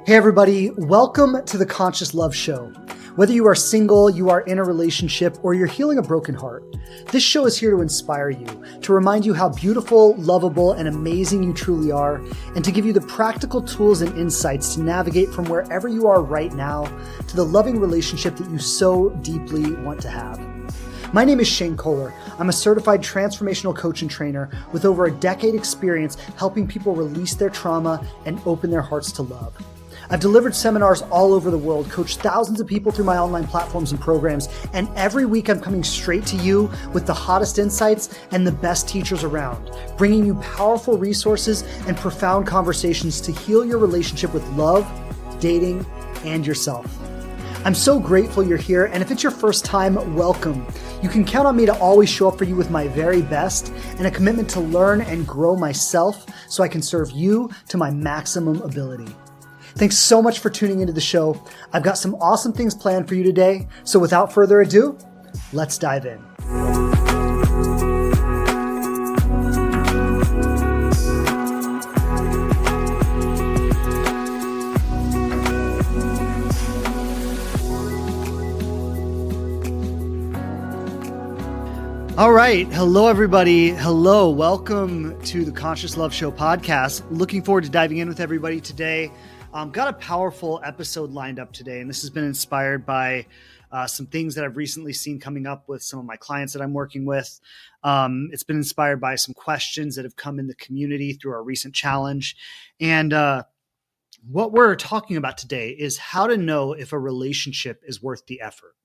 Hey everybody, welcome to the Conscious Love Show. Whether you are single, you are in a relationship, or you're healing a broken heart, this show is here to inspire you, to remind you how beautiful, lovable, and amazing you truly are, and to give you the practical tools and insights to navigate from wherever you are right now to the loving relationship that you so deeply want to have. My name is Shane Kohler. I'm a certified transformational coach and trainer with over a decade experience helping people release their trauma and open their hearts to love. I've delivered seminars all over the world, coached thousands of people through my online platforms and programs, and every week I'm coming straight to you with the hottest insights and the best teachers around, bringing you powerful resources and profound conversations to heal your relationship with love, dating, and yourself. I'm so grateful you're here, and if it's your first time, welcome. You can count on me to always show up for you with my very best and a commitment to learn and grow myself so I can serve you to my maximum ability. Thanks so much for tuning into the show. I've got some awesome things planned for you today. So without further ado, let's dive in. All right. Hello, everybody. Hello. Welcome to the Conscious Love Show podcast. Looking forward to diving in with everybody today. Got a powerful episode lined up today, and this has been inspired by some things that I've recently seen coming up with some of my clients that I'm working with. It's been inspired by some questions that have come in the community through our recent challenge. And what we're talking about today is how to know if a relationship is worth the effort.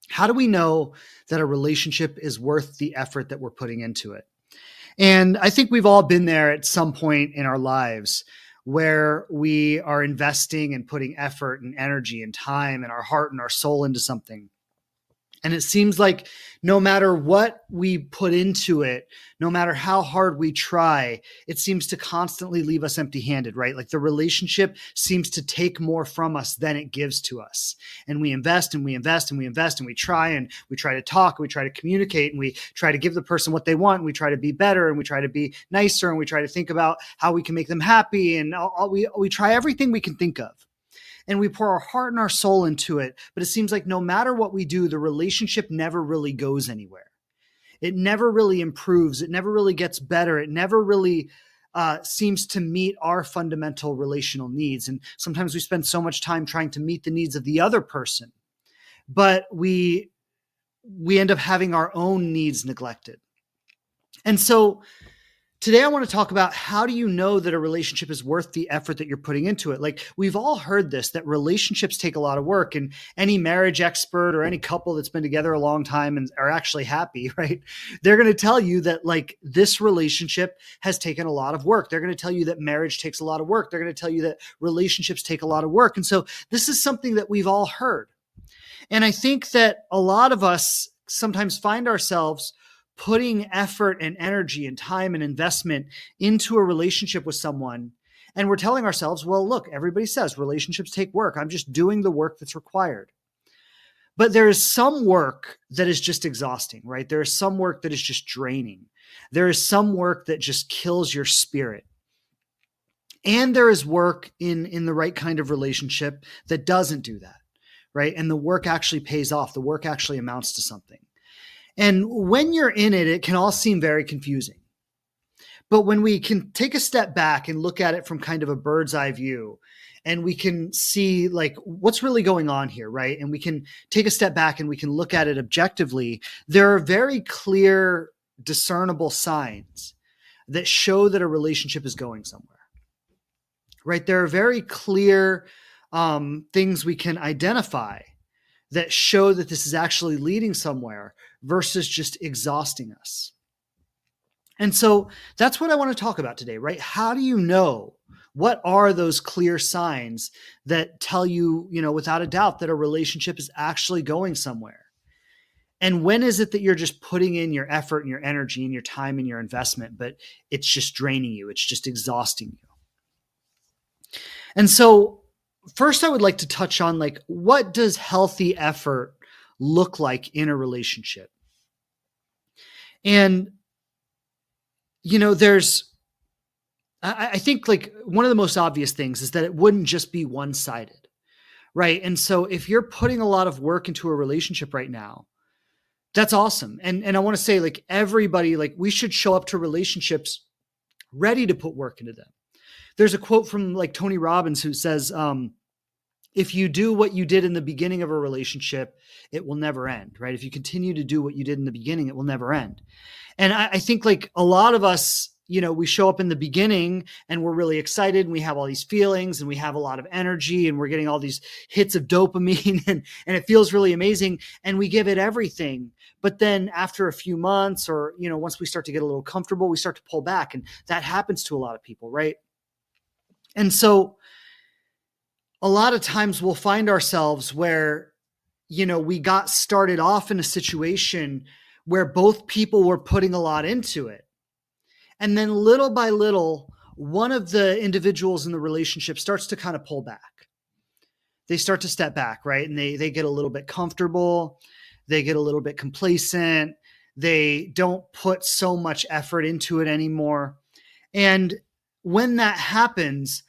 How do we know that a relationship is worth the effort that we're putting into it? And I think we've all been there at some point in our lives where we are investing and putting effort and energy and time and our heart and our soul into something. And it seems like no matter what we put into it, no matter how hard we try, it seems to constantly leave us empty-handed, right? Like the relationship seems to take more from us than it gives to us. And we invest and we invest and we invest and we try to talk, and we try to communicate, and we try to give the person what they want, and we try to be better, and we try to be nicer, and we try to think about how we can make them happy, and we try everything we can think of. And we pour our heart and our soul into it. But it seems like no matter what we do, the relationship never really goes anywhere. It never really improves. It never really gets better. It never really seems to meet our fundamental relational needs. And sometimes we spend so much time trying to meet the needs of the other person, but we end up having our own needs neglected. And so today, I want to talk about how do you know that a relationship is worth the effort that you're putting into it? Like we've all heard this, that relationships take a lot of work, and any marriage expert or any couple that's been together a long time and are actually happy, right? They're going to tell you that like this relationship has taken a lot of work. They're going to tell you that marriage takes a lot of work. They're going to tell you that relationships take a lot of work. And so this is something that we've all heard. And I think that a lot of us sometimes find ourselves putting effort and energy and time and investment into a relationship with someone. And we're telling ourselves, well, look, everybody says relationships take work. I'm just doing the work that's required. But there is some work that is just exhausting, right? There is some work that is just draining. There is some work that just kills your spirit. And there is work in the right kind of relationship that doesn't do that, right? And the work actually pays off. The work actually amounts to something. And when you're in it, it can all seem very confusing. But when we can take a step back and look at it from kind of a bird's eye view, and we can see like what's really going on here, right? And we can take a step back and we can look at it objectively, there are very clear, discernible signs that show that a relationship is going somewhere, right? There are very clear things we can identify that show that this is actually leading somewhere versus just exhausting us. And so that's what I want to talk about today, right? How do you know? What are those clear signs that tell you, without a doubt that a relationship is actually going somewhere? And when is it that you're just putting in your effort and your energy and your time and your investment, but it's just draining you? It's just exhausting you. And so first, I would like to touch on like, what does healthy effort look like in a relationship? And, there's I think like one of the most obvious things is that it wouldn't just be one-sided, right? And so if you're putting a lot of work into a relationship right now, that's awesome. And I want to say like everybody, like we should show up to relationships ready to put work into them. There's a quote from like Tony Robbins who says, if you do what you did in the beginning of a relationship, it will never end, right? If you continue to do what you did in the beginning, it will never end. And I think like a lot of us, we show up in the beginning and we're really excited and we have all these feelings and we have a lot of energy and we're getting all these hits of dopamine and it feels really amazing and we give it everything. But then after a few months or, once we start to get a little comfortable, we start to pull back, and that happens to a lot of people, right? And so a lot of times we'll find ourselves where, we got started off in a situation where both people were putting a lot into it. And then little by little, one of the individuals in the relationship starts to kind of pull back. They start to step back, right? And they get a little bit comfortable. They get a little bit complacent. They don't put so much effort into it anymore. And when that happens,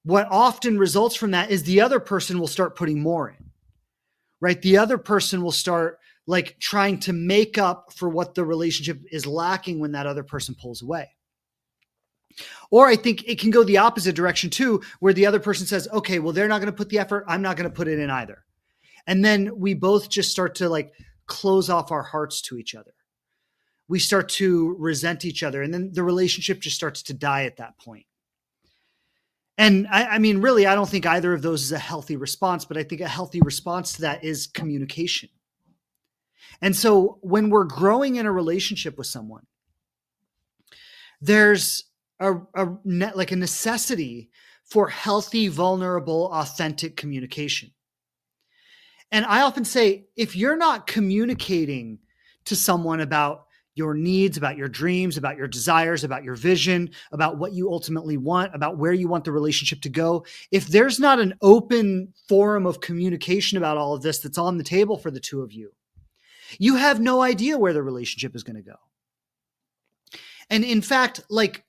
what often results from that is the other person will start putting more in, right? The other person will start like trying to make up for what the relationship is lacking when that other person pulls away. Or I think it can go the opposite direction too, where the other person says, okay, well, they're not going to put the effort. I'm not going to put it in either. And then we both just start to like close off our hearts to each other. We start to resent each other. And then the relationship just starts to die at that point. And I mean, really, I don't think either of those is a healthy response, but I think a healthy response to that is communication. And so when we're growing in a relationship with someone, there's a necessity for healthy, vulnerable, authentic communication. And I often say, if you're not communicating to someone about your needs, about your dreams, about your desires, about your vision, about what you ultimately want, about where you want the relationship to go, if there's not an open forum of communication about all of this that's on the table for the two of you, you have no idea where the relationship is going to go. And in fact, like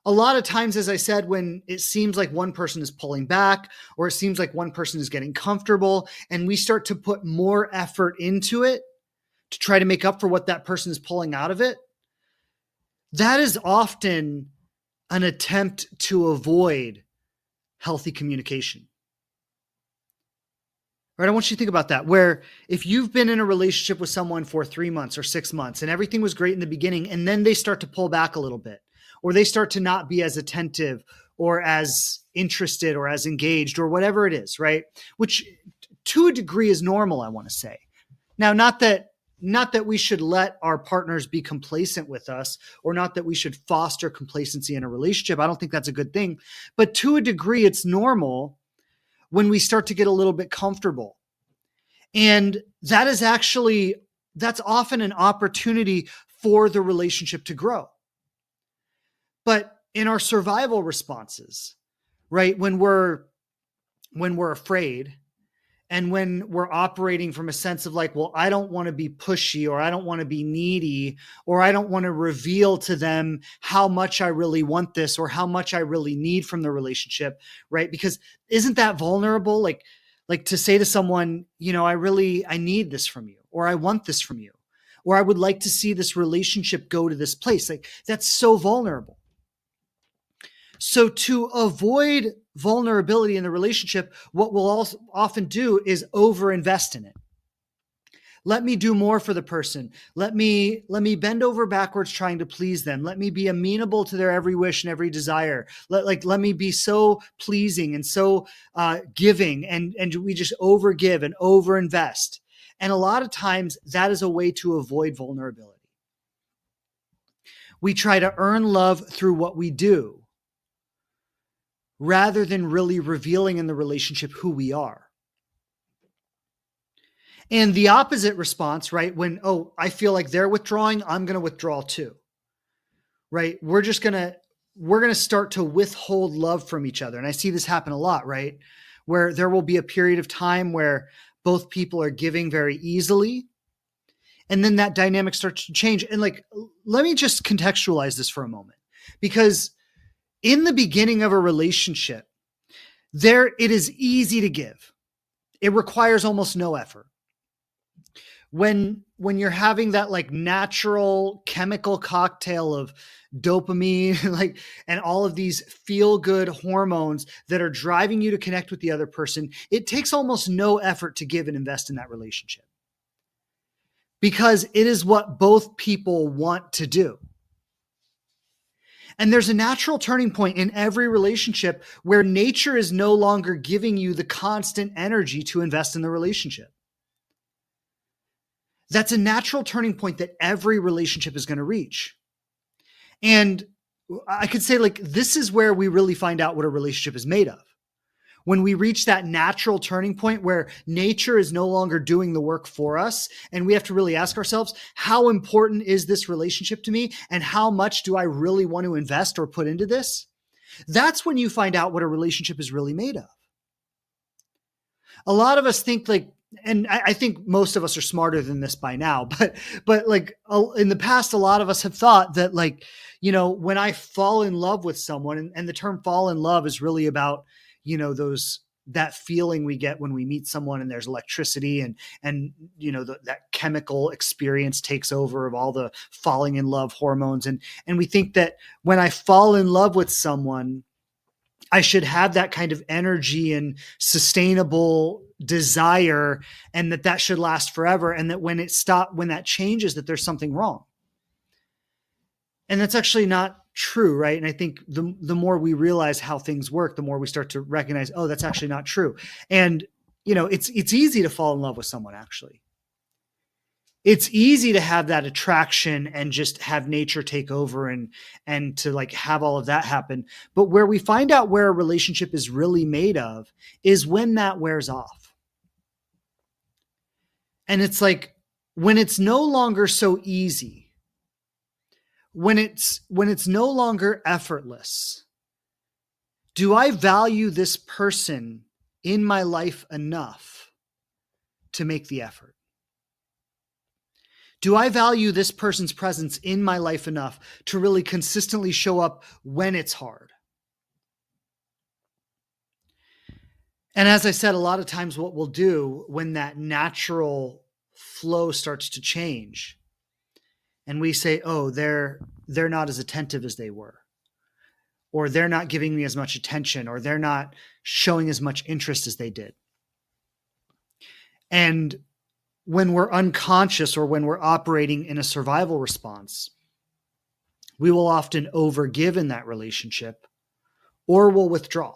a lot of times, as I said, when it seems like one person is pulling back or it seems like one person is getting comfortable and we start to put more effort into it to try to make up for what that person is pulling out of it, that is often an attempt to avoid healthy communication. Right? I want you to think about that, where if you've been in a relationship with someone for 3 months or 6 months and everything was great in the beginning, and then they start to pull back a little bit, or they start to not be as attentive or as interested or as engaged or whatever it is, right? Which to a degree is normal, I want to say. Now, not that we should let our partners be complacent with us, or not that we should foster complacency in a relationship. I don't think that's a good thing. But to a degree, it's normal when we start to get a little bit comfortable. And that's often an opportunity for the relationship to grow. But in our survival responses, right, when we're afraid, and when we're operating from a sense of like, well, I don't want to be pushy, or I don't want to be needy, or I don't want to reveal to them how much I really want this or how much I really need from the relationship, right? Because isn't that vulnerable? Like to say to someone, I need this from you, or I want this from you, or I would like to see this relationship go to this place. Like that's so vulnerable. So to avoid vulnerability in the relationship, what we'll also often do is overinvest in it. Let me do more for the person. Let me bend over backwards trying to please them. Let me be amenable to their every wish and every desire. Let me be so pleasing and so giving, and we just overgive and overinvest. And a lot of times that is a way to avoid vulnerability. We try to earn love through what we do, rather than really revealing in the relationship who we are. And the opposite response, right? When, I feel like they're withdrawing, I'm going to withdraw too, right? We're going to start to withhold love from each other. And I see this happen a lot, right? Where there will be a period of time where both people are giving very easily. And then that dynamic starts to change. And like, let me just contextualize this for a moment, because In the beginning of a relationship, it is easy to give. It requires almost no effort. When you're having that like natural chemical cocktail of dopamine like and all of these feel good hormones that are driving you to connect with the other person, it takes almost no effort to give and invest in that relationship because it is what both people want to do. And there's a natural turning point in every relationship where nature is no longer giving you the constant energy to invest in the relationship. That's a natural turning point that every relationship is going to reach. And I could say, like, this is where we really find out what a relationship is made of. When we reach that natural turning point where nature is no longer doing the work for us, and we have to really ask ourselves, how important is this relationship to me? And how much do I really want to invest or put into this? That's when you find out what a relationship is really made of. A lot of us think like, and I think most of us are smarter than this by now, but like in the past, a lot of us have thought that like, you know, when I fall in love with someone, and the term fall in love is really about, you know, that feeling we get when we meet someone and there's electricity and you know, that chemical experience takes over of all the falling in love hormones. And we think that when I fall in love with someone, I should have that kind of energy and sustainable desire, and that should last forever. And that when that changes, that there's something wrong. And that's actually not true, right? And I think the more we realize how things work, the more we start to recognize, oh, that's actually not true. And, you know, it's easy to fall in love with someone, actually. It's easy to have that attraction and just have nature take over and to like have all of that happen. But where we find out where a relationship is really made of is when that wears off. And it's like when it's no longer so easy, when it's no longer effortless. Do I value this person in my life enough to make the effort? Do I value this person's presence in my life enough to really consistently show up when it's hard? And as I said, a lot of times what we'll do when that natural flow starts to change and we say, oh, they're not as attentive as they were, or they're not giving me as much attention, or they're not showing as much interest as they did. And when we're unconscious or when we're operating in a survival response, we will often overgive in that relationship or we'll withdraw.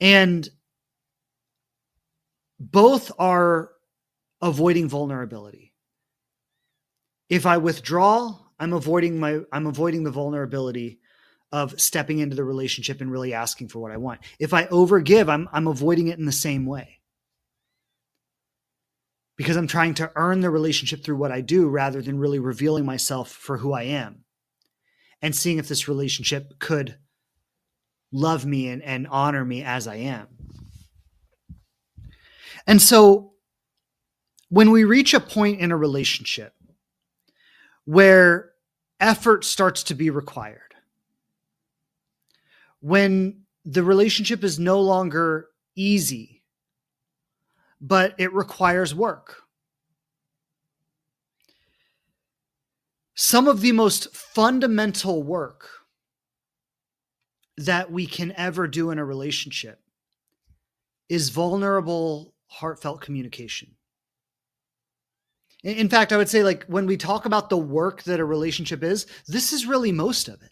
And both are avoiding vulnerability. If I withdraw, I'm avoiding the vulnerability of stepping into the relationship and really asking for what I want. If I overgive, I'm avoiding it in the same way. Because I'm trying to earn the relationship through what I do rather than really revealing myself for who I am and seeing if this relationship could love me and honor me as I am. And so when we reach a point in a relationship where effort starts to be required, when the relationship is no longer easy, but it requires work. Some of the most fundamental work that we can ever do in a relationship is vulnerable, heartfelt communication. In fact, I would say, like, when we talk about the work that a relationship is, this is really most of it.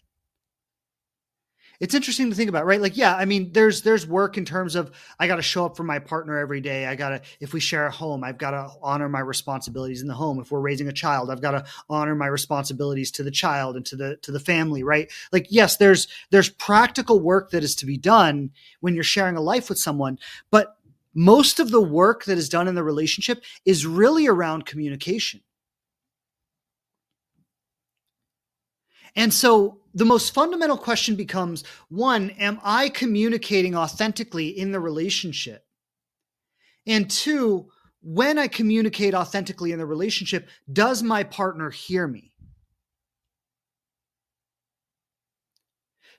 It's interesting to think about, right? Like, yeah, I mean, there's work in terms of I got to show up for my partner every day. If we share a home, I've got to honor my responsibilities in the home. If we're raising a child, I've got to honor my responsibilities to the child and to the family, right? Like, yes, there's practical work that is to be done when you're sharing a life with someone, but most of the work that is done in the relationship is really around communication. And so the most fundamental question becomes, one, am I communicating authentically in the relationship? And two, when I communicate authentically in the relationship, does my partner hear me?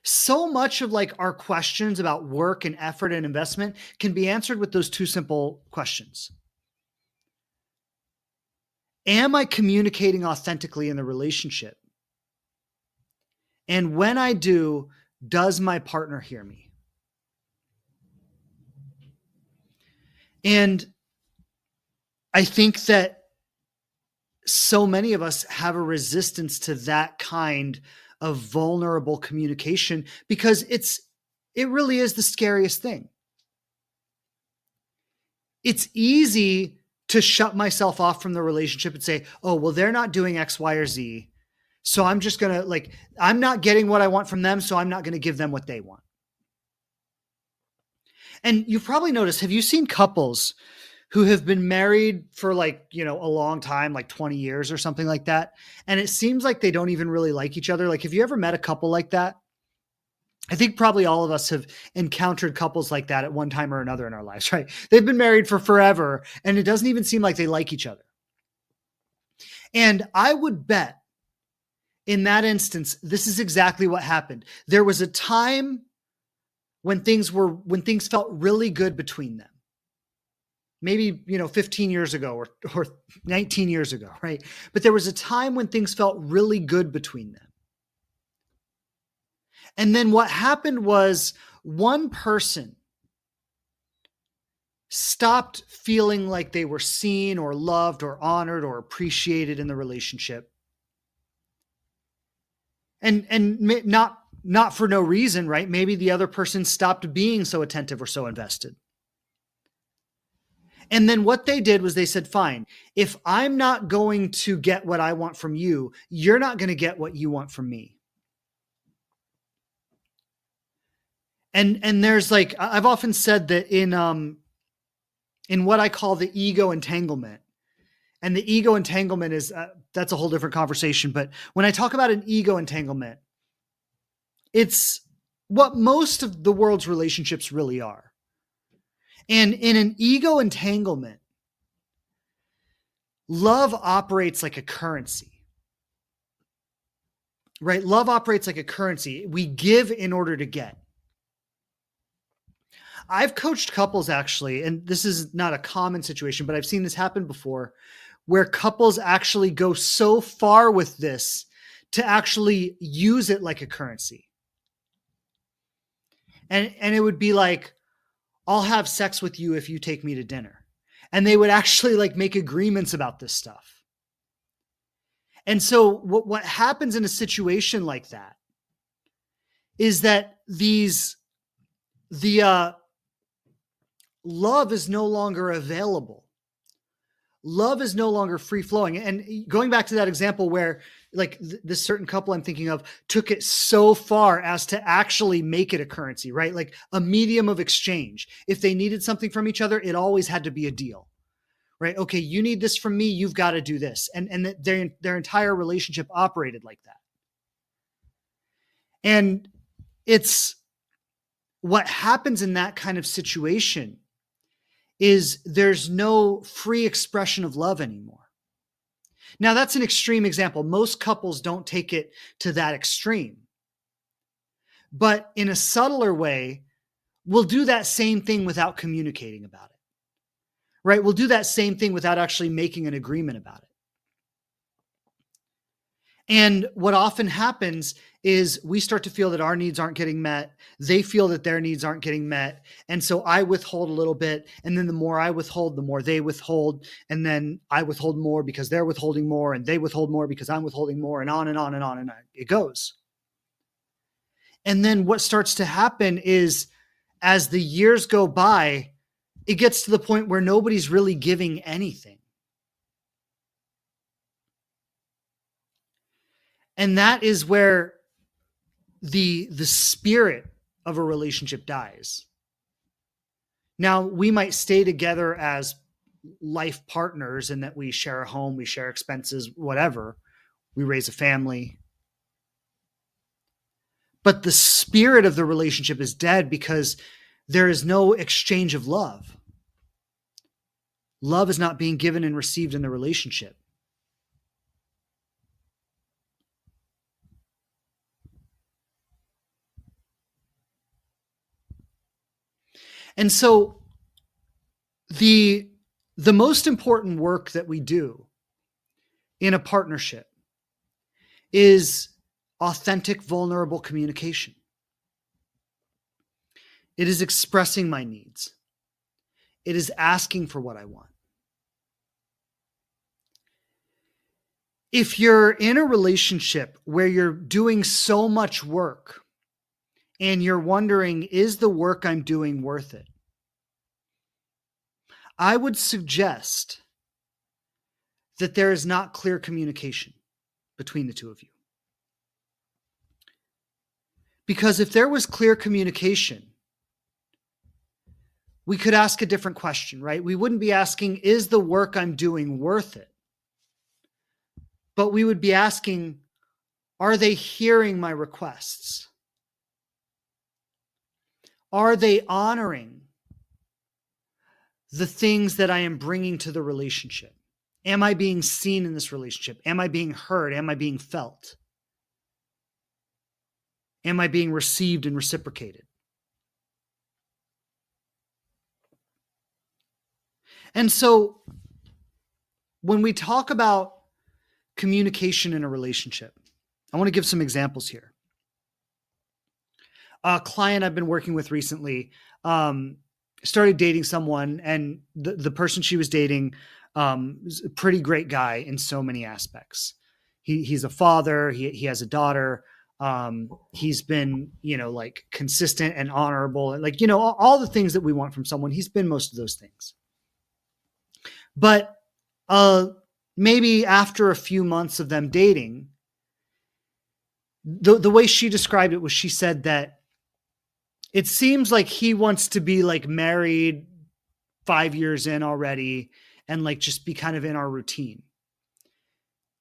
So much of like our questions about work and effort and investment can be answered with those two simple questions. Am I communicating authentically in the relationship? And when I do, does my partner hear me? And I think that so many of us have a resistance to that kind of vulnerable communication because it really is the scariest thing. It's easy to shut myself off from the relationship and say, "Oh, well they're not doing X, Y, or Z. So I'm just going to like I'm not getting what I want from them, so I'm not going to give them what they want." And you've probably noticed, have you seen couples who have been married for like, a long time, like 20 years or something like that, and it seems like they don't even really like each other? Like, have you ever met a couple like that? I think probably all of us have encountered couples like that at one time or another in our lives, right? They've been married for forever and it doesn't even seem like they like each other. And I would bet in that instance, this is exactly what happened. There was a time when things felt really good between them. Maybe, 15 years ago or 19 years ago, right? But there was a time when things felt really good between them. And then what happened was one person stopped feeling like they were seen or loved or honored or appreciated in the relationship. And not for no reason, right? Maybe the other person stopped being so attentive or so invested. And then what they did was they said, fine, if I'm not going to get what I want from you, you're not going to get what you want from me. And there's like, I've often said that in what I call the ego entanglement, and the ego entanglement is, that's a whole different conversation. But when I talk about an ego entanglement, it's what most of the world's relationships really are. And in an ego entanglement, love operates like a currency, right? Love operates like a currency. We give in order to get. I've coached couples actually, and this is not a common situation, but I've seen this happen before, where couples actually go so far with this to actually use it like a currency. And it would be like, I'll have sex with you if you take me to dinner. And they would actually like make agreements about this stuff. And so what happens in a situation like that is that the love is no longer available. Love is no longer free flowing. And going back to that example where like this certain couple I'm thinking of took it so far as to actually make it a currency, right? Like a medium of exchange. If they needed something from each other, it always had to be a deal, right? Okay, you need this from me, you've got to do this. And their entire relationship operated like that. And it's what happens in that kind of situation is there's no free expression of love anymore. Now, that's an extreme example. Most couples don't take it to that extreme. But in a subtler way, we'll do that same thing without communicating about it, right? We'll do that same thing without actually making an agreement about it. And what often happens is we start to feel that our needs aren't getting met. They feel that their needs aren't getting met. And so I withhold a little bit. And then the more I withhold, the more they withhold. And then I withhold more because they're withholding more. And they withhold more because I'm withholding more. And on and on and on and on it goes. And then what starts to happen is as the years go by, it gets to the point where nobody's really giving anything. And that is where the spirit of a relationship dies. Now, we might stay together as life partners in that we share a home, we share expenses, whatever. We raise a family. But the spirit of the relationship is dead because there is no exchange of love. Love is not being given and received in the relationship. And so the most important work that we do in a partnership is authentic, vulnerable communication. It is expressing my needs. It is asking for what I want. If you're in a relationship where you're doing so much work and you're wondering, is the work I'm doing worth it? I would suggest that there is not clear communication between the two of you. Because if there was clear communication, we could ask a different question, right? We wouldn't be asking, is the work I'm doing worth it? But we would be asking, are they hearing my requests? Are they honoring the things that I am bringing to the relationship? Am I being seen in this relationship? Am I being heard? Am I being felt? Am I being received and reciprocated? And so when we talk about communication in a relationship, I want to give some examples here. A client I've been working with recently started dating someone, and the person she was dating is a pretty great guy in so many aspects. He's a father. He has a daughter. He's been, like consistent and honorable, and like, all the things that we want from someone. He's been most of those things. But maybe after a few months of them dating, the way she described it was, she said that it seems like he wants to be like married 5 years in already and like just be kind of in our routine.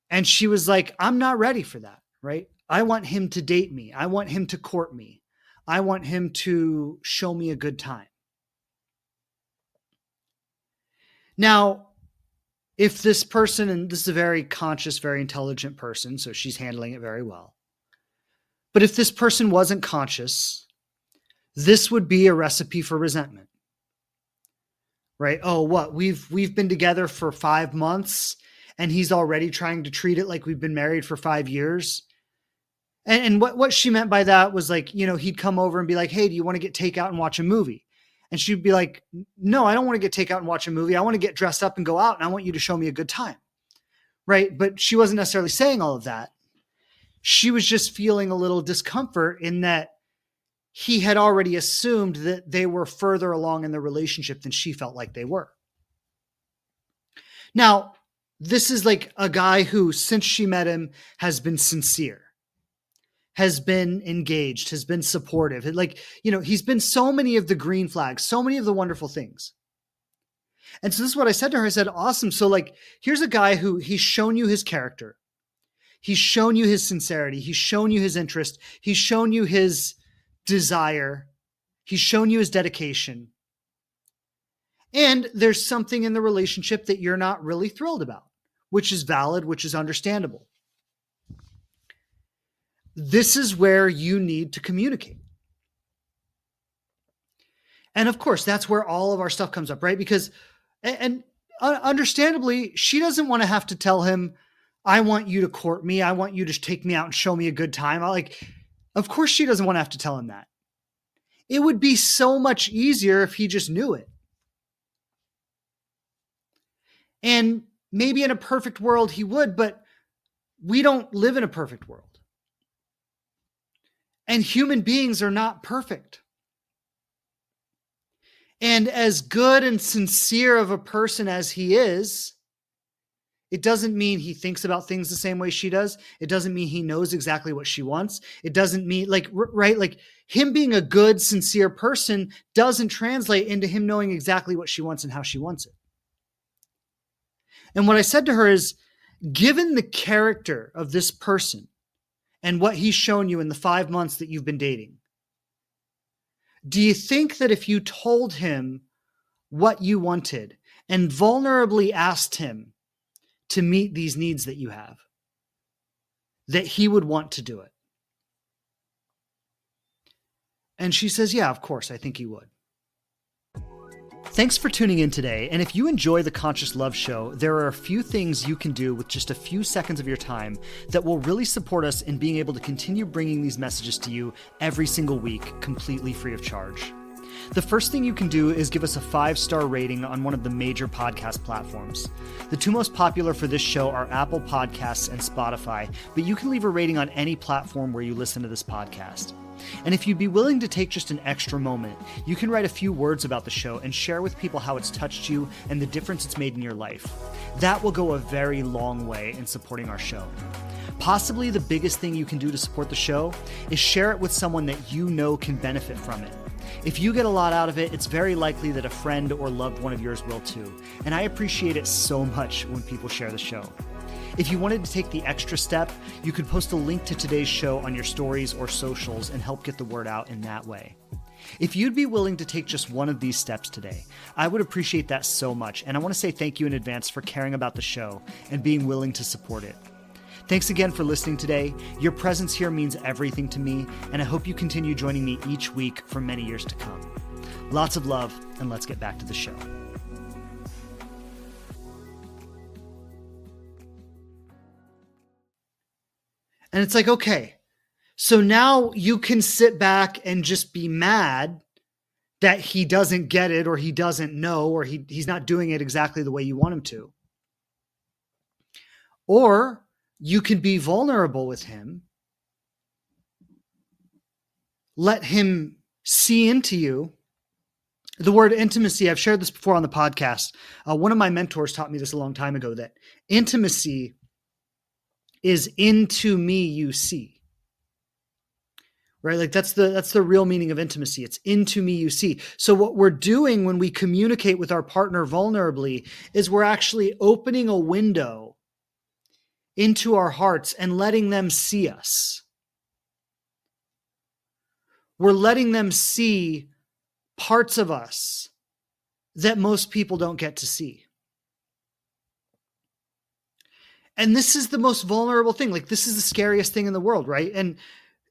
And she was like, I'm not ready for that, right? I want him to date me. I want him to court me. I want him to show me a good time. Now, if this person, and this is a very conscious, very intelligent person, so she's handling it very well. But if this person wasn't conscious, this would be a recipe for resentment, right? Oh, what? We've been together for 5 months and he's already trying to treat it like we've been married for 5 years. And what she meant by that was like, he'd come over and be like, hey, do you want to get takeout and watch a movie? And she'd be like, no, I don't want to get takeout and watch a movie. I want to get dressed up and go out, and I want you to show me a good time. Right? But she wasn't necessarily saying all of that. She was just feeling a little discomfort in that he had already assumed that they were further along in the relationship than she felt like they were. Now, this is like a guy who, since she met him, has been sincere, has been engaged, has been supportive. Like, he's been so many of the green flags, so many of the wonderful things. And so this is what I said to her. I said, awesome. So like, here's a guy who he's shown you his character. He's shown you his sincerity. He's shown you his interest. He's shown you his desire. He's shown you his dedication. And there's something in the relationship that you're not really thrilled about, which is valid, which is understandable. This is where you need to communicate. And of course, that's where all of our stuff comes up, right? Because, and understandably, she doesn't want to have to tell him, I want you to court me. I want you to take me out and show me a good time. Of course she doesn't want to have to tell him that. It would be so much easier if he just knew it. And maybe in a perfect world he would, but we don't live in a perfect world. And human beings are not perfect. And as good and sincere of a person as he is, it doesn't mean he thinks about things the same way she does. It doesn't mean he knows exactly what she wants. It doesn't mean right? Like him being a good, sincere person doesn't translate into him knowing exactly what she wants and how she wants it. And what I said to her is, given the character of this person and what he's shown you in the 5 months that you've been dating, do you think that if you told him what you wanted and vulnerably asked him to meet these needs that you have, that he would want to do it? And she says, yeah, of course, I think he would. Thanks for tuning in today. And if you enjoy the Conscious Love Show, there are a few things you can do with just a few seconds of your time that will really support us in being able to continue bringing these messages to you every single week, completely free of charge. The first thing you can do is give us a 5-star rating on one of the major podcast platforms. The two most popular for this show are Apple Podcasts and Spotify, but you can leave a rating on any platform where you listen to this podcast. And if you'd be willing to take just an extra moment, you can write a few words about the show and share with people how it's touched you and the difference it's made in your life. That will go a very long way in supporting our show. Possibly the biggest thing you can do to support the show is share it with someone that you know can benefit from it. If you get a lot out of it, it's very likely that a friend or loved one of yours will too. And I appreciate it so much when people share the show. If you wanted to take the extra step, you could post a link to today's show on your stories or socials and help get the word out in that way. If you'd be willing to take just one of these steps today, I would appreciate that so much. And I want to say thank you in advance for caring about the show and being willing to support it. Thanks again for listening today. Your presence here means everything to me, and I hope you continue joining me each week for many years to come. Lots of love, and let's get back to the show. And it's like, okay, so now you can sit back and just be mad that he doesn't get it, or he doesn't know, or he's not doing it exactly the way you want him to. Or you can be vulnerable with him. Let him see into you. The word intimacy, I've shared this before on the podcast. One of my mentors taught me this a long time ago, that intimacy is into me you see. Right? Like that's the real meaning of intimacy. It's into me you see. So what we're doing when we communicate with our partner vulnerably is we're actually opening a window into our hearts and letting them see us. We're letting them see parts of us that most people don't get to see. And this is the most vulnerable thing. Like, this is the scariest thing in the world, right? And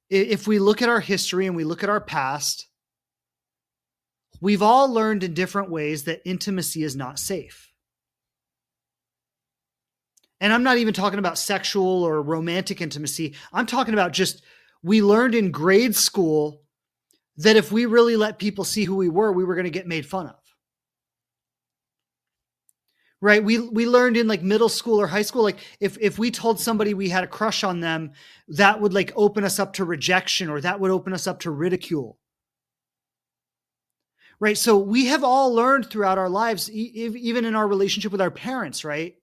if we look at our history and we look at our past, we've all learned in different ways that intimacy is not safe. And I'm not even talking about sexual or romantic intimacy. I'm talking about just, we learned in grade school that if we really let people see who we were going to get made fun of. Right? We learned in like middle school or high school, like if we told somebody we had a crush on them, that would like open us up to rejection, or that would open us up to ridicule. Right? So we have all learned throughout our lives, even in our relationship with our parents, right?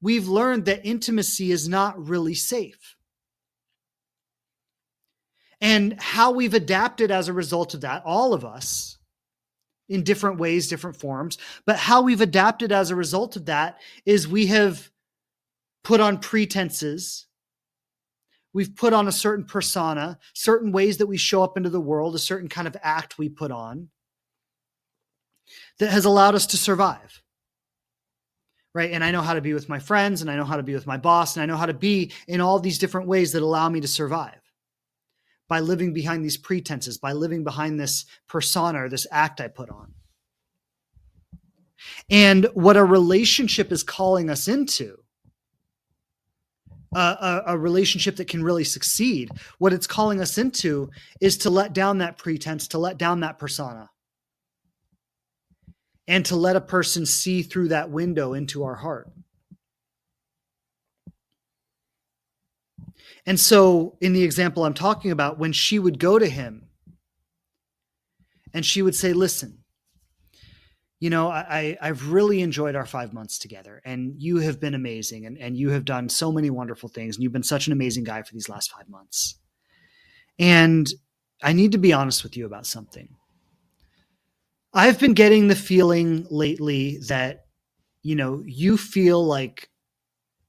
We've learned that intimacy is not really safe. And how we've adapted as a result of that, all of us, in different ways, different forms, but how we've adapted as a result of that is we have put on pretenses. We've put on a certain persona, certain ways that we show up into the world, a certain kind of act we put on that has allowed us to survive. Right? And I know how to be with my friends, and I know how to be with my boss, and I know how to be in all these different ways that allow me to survive by living behind these pretenses, by living behind this persona or this act I put on. And what a relationship is calling us into, a relationship that can really succeed, what it's calling us into is to let down that pretense, to let down that persona, and to let a person see through that window into our heart. And so in the example I'm talking about, when she would go to him and she would say, listen, you know, I've really enjoyed our 5 months together, and you have been amazing, and you have done so many wonderful things, and you've been such an amazing guy for these last 5 months. And I need to be honest with you about something. I've been getting the feeling lately that, you know, you feel like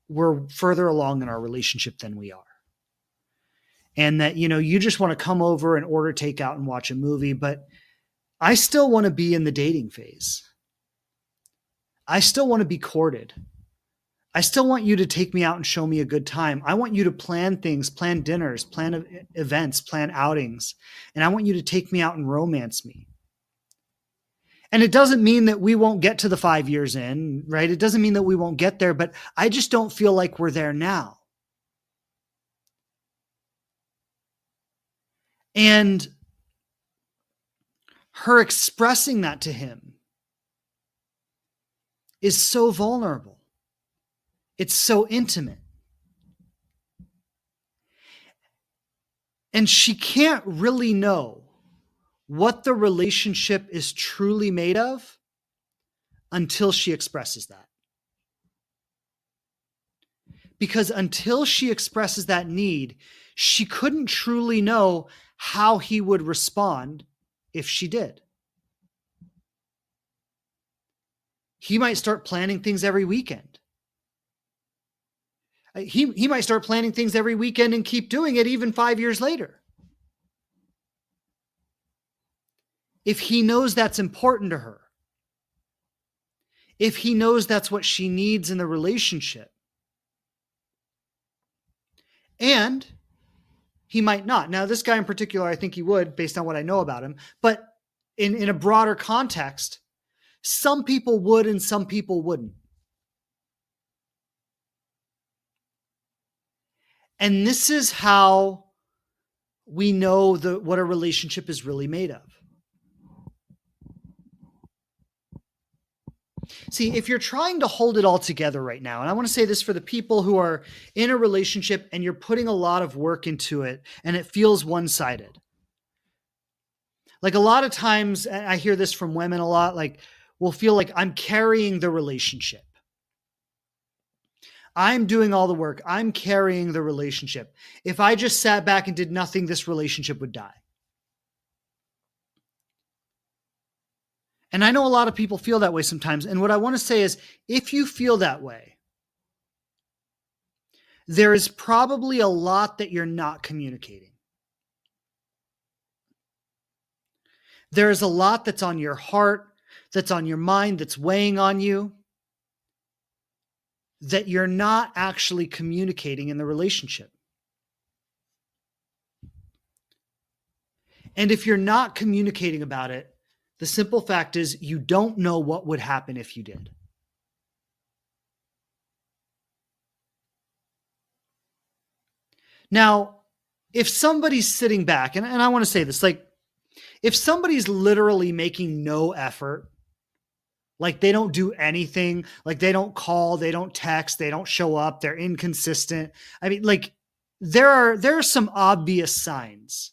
we're further along in our relationship than we are. And that, you know, you just want to come over and order takeout and watch a movie, but I still want to be in the dating phase. I still want to be courted. I still want you to take me out and show me a good time. I want you to plan things, plan dinners, plan events, plan outings. And I want you to take me out and romance me. And it doesn't mean that we won't get to the 5 years in, right? It doesn't mean that we won't get there, but I just don't feel like we're there now. And her expressing that to him is so vulnerable. It's so intimate. And she can't really know what the relationship is truly made of until she expresses that. Because until she expresses that need, she couldn't truly know how he would respond if she did. He might start planning things every weekend. He might start planning things every weekend and keep doing it even 5 years later. If he knows that's important to her, if he knows that's what she needs in the relationship, and he might not. Now, this guy in particular, I think he would, based on what I know about him. But in a broader context, some people would and some people wouldn't. And this is how we know what a relationship is really made of. See, if you're trying to hold it all together right now, and I want to say this for the people who are in a relationship and you're putting a lot of work into it and it feels one-sided. Like a lot of times, I hear this from women a lot, like, will feel like I'm carrying the relationship. I'm doing all the work. I'm carrying the relationship. If I just sat back and did nothing, this relationship would die. And I know a lot of people feel that way sometimes. And what I want to say is, if you feel that way, there is probably a lot that you're not communicating. There is a lot that's on your heart, that's on your mind, that's weighing on you, that you're not actually communicating in the relationship. And if you're not communicating about it, the simple fact is you don't know what would happen if you did. Now, if somebody's sitting back, and I want to say this, like, if somebody's literally making no effort, like they don't do anything, like they don't call, they don't text, they don't show up, they're inconsistent. I mean, like there are some obvious signs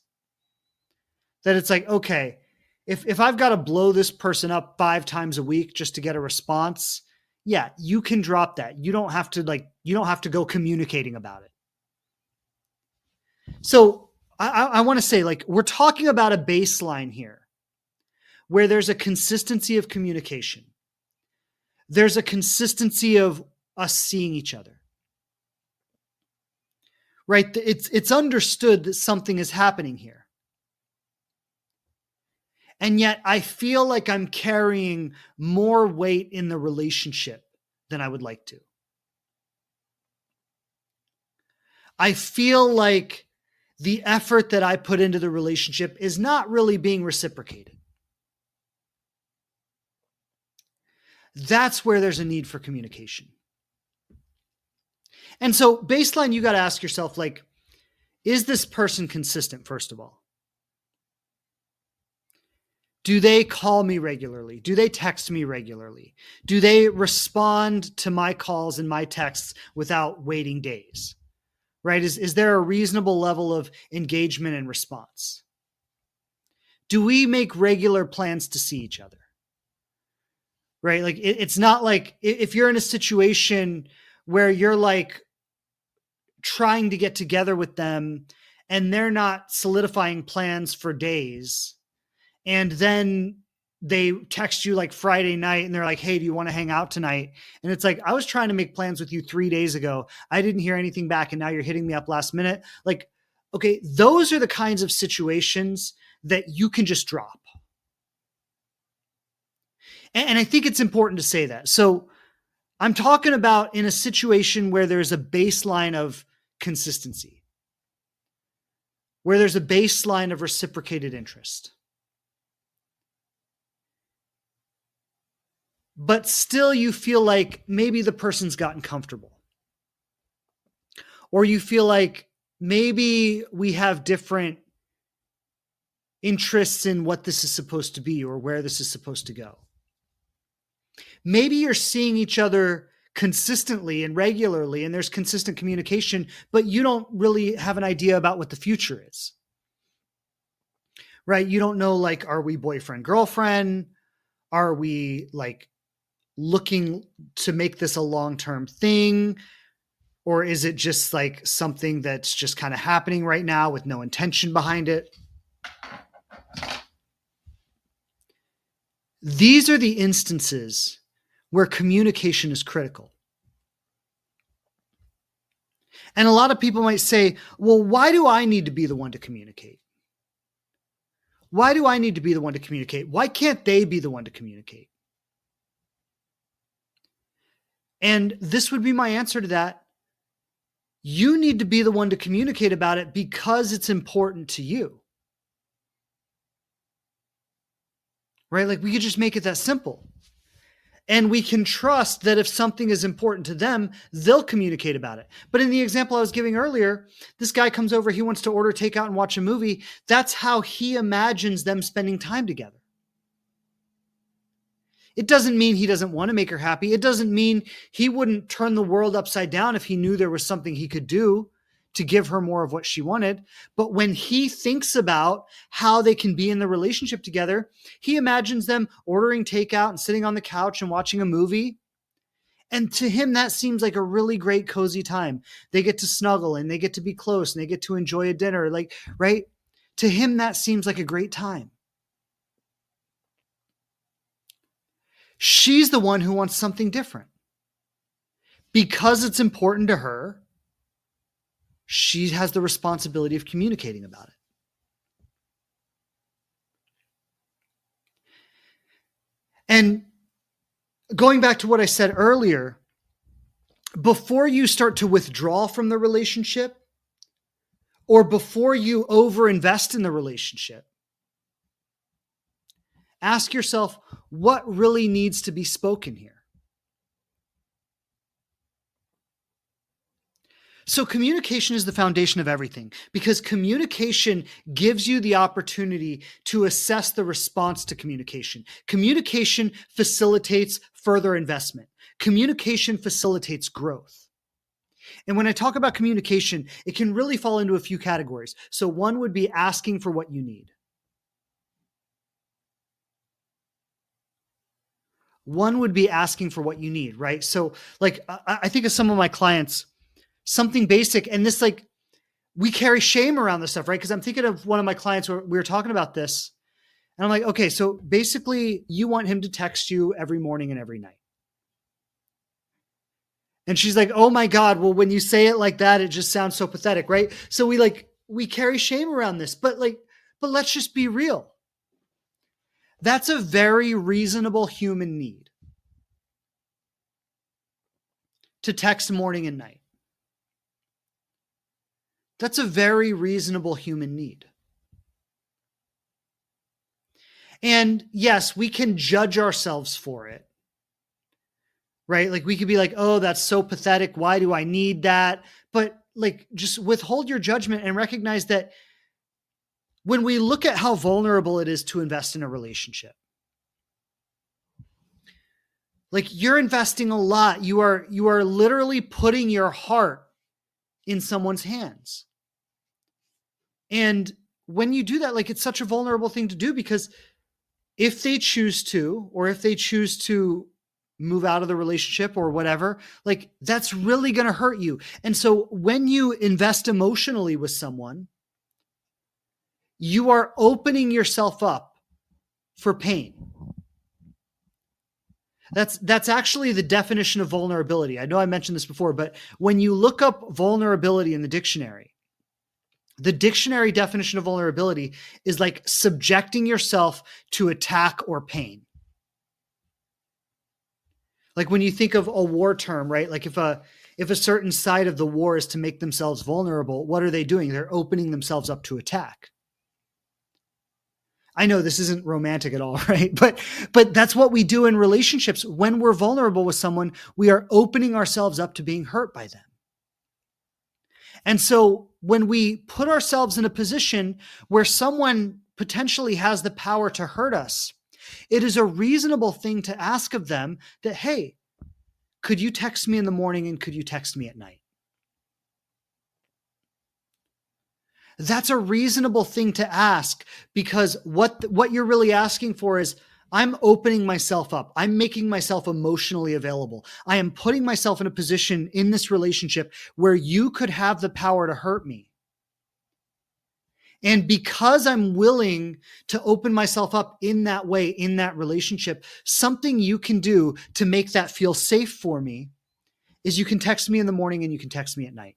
that it's like, okay, if I've got to blow this person up 5 times a week just to get a response, yeah, you can drop that. You don't have to go communicating about it. So I want to say, like, we're talking about a baseline here where there's a consistency of communication. There's a consistency of us seeing each other, right? It's understood that something is happening here. And yet I feel like I'm carrying more weight in the relationship than I would like to. I feel like the effort that I put into the relationship is not really being reciprocated. That's where there's a need for communication. And so baseline, you got to ask yourself, like, is this person consistent, first of all? Do they call me regularly? Do they text me regularly? Do they respond to my calls and my texts without waiting days? Right? Is there a reasonable level of engagement and response? Do we make regular plans to see each other? Right? Like it's not like if you're in a situation where you're like trying to get together with them and they're not solidifying plans for days, and then they text you like Friday night and they're like, hey, do you want to hang out tonight? And it's like, I was trying to make plans with you 3 days ago. I didn't hear anything back. And now you're hitting me up last minute. Like, okay, those are the kinds of situations that you can just drop. And I think it's important to say that. So I'm talking about in a situation where there's a baseline of consistency, where there's a baseline of reciprocated interest. but still you feel like maybe the person's gotten comfortable, or you feel like maybe we have different interests in what this is supposed to be or where this is supposed to go. Maybe you're seeing each other consistently and regularly, and there's consistent communication, but you don't really have an idea about what the future is, right? You don't know, like, are we boyfriend, girlfriend? Are we like looking to make this a long-term thing? Or is it just like something that's just kind of happening right now with no intention behind it? These are the instances where communication is critical. And a lot of people might say, well, why do I need to be the one to communicate? Why do I need to be the one to communicate? Why can't they be the one to communicate? And this would be my answer to that. You need to be the one to communicate about it because it's important to you. Right? Like, we could just make it that simple. And we can trust that if something is important to them, they'll communicate about it. But in the example I was giving earlier, this guy comes over, he wants to order takeout and watch a movie. That's how he imagines them spending time together. It doesn't mean he doesn't want to make her happy. It doesn't mean he wouldn't turn the world upside down if he knew there was something he could do to give her more of what she wanted. But when he thinks about how they can be in the relationship together, he imagines them ordering takeout and sitting on the couch and watching a movie. And to him, that seems like a really great, cozy time. They get to snuggle and they get to be close and they get to enjoy a dinner. Like, right? To him, that seems like a great time. She's the one who wants something different. Because it's important to her, she has the responsibility of communicating about it. And going back to what I said earlier, before you start to withdraw from the relationship, or before you overinvest in the relationship, ask yourself, what really needs to be spoken here? So communication is the foundation of everything, because communication gives you the opportunity to assess the response to communication. Communication facilitates further investment. Communication facilitates growth. And when I talk about communication, it can really fall into a few categories. So one would be asking for what you need. One would be asking for what you need, right? So like, I think of some of my clients, something basic, and this, like, we carry shame around this stuff, right? Because I'm thinking of one of my clients where we were talking about this, and I'm like, okay, so basically you want him to text you every morning and every night. And she's like, oh my God, well, when you say it like that, it just sounds so pathetic, right? So we carry shame around this, but let's just be real. That's a very reasonable human need, to text morning and night. That's a very reasonable human need. And yes, we can judge ourselves for it, right? Like, we could be like, oh, that's so pathetic. Why do I need that? But like, just withhold your judgment and recognize that when we look at how vulnerable it is to invest in a relationship, like, you're investing a lot. You are literally putting your heart in someone's hands. And when you do that, like, it's such a vulnerable thing to do, because if they choose to, or if they choose to move out of the relationship or whatever, like, that's really going to hurt you. And so when you invest emotionally with someone, you are opening yourself up for pain. That's actually the definition of vulnerability. I know I mentioned this before, but when you look up vulnerability in the dictionary definition of vulnerability is like subjecting yourself to attack or pain. Like, when you think of a war term, right? Like, if a certain side of the war is to make themselves vulnerable, what are they doing? They're opening themselves up to attack. I know this isn't romantic at all, right? But that's what we do in relationships. When we're vulnerable with someone, we are opening ourselves up to being hurt by them. And so when we put ourselves in a position where someone potentially has the power to hurt us, it is a reasonable thing to ask of them that, hey, could you text me in the morning and could you text me at night? That's a reasonable thing to ask, because what you're really asking for is, I'm opening myself up. I'm making myself emotionally available. I am putting myself in a position in this relationship where you could have the power to hurt me. And because I'm willing to open myself up in that way, in that relationship, something you can do to make that feel safe for me is you can text me in the morning and you can text me at night.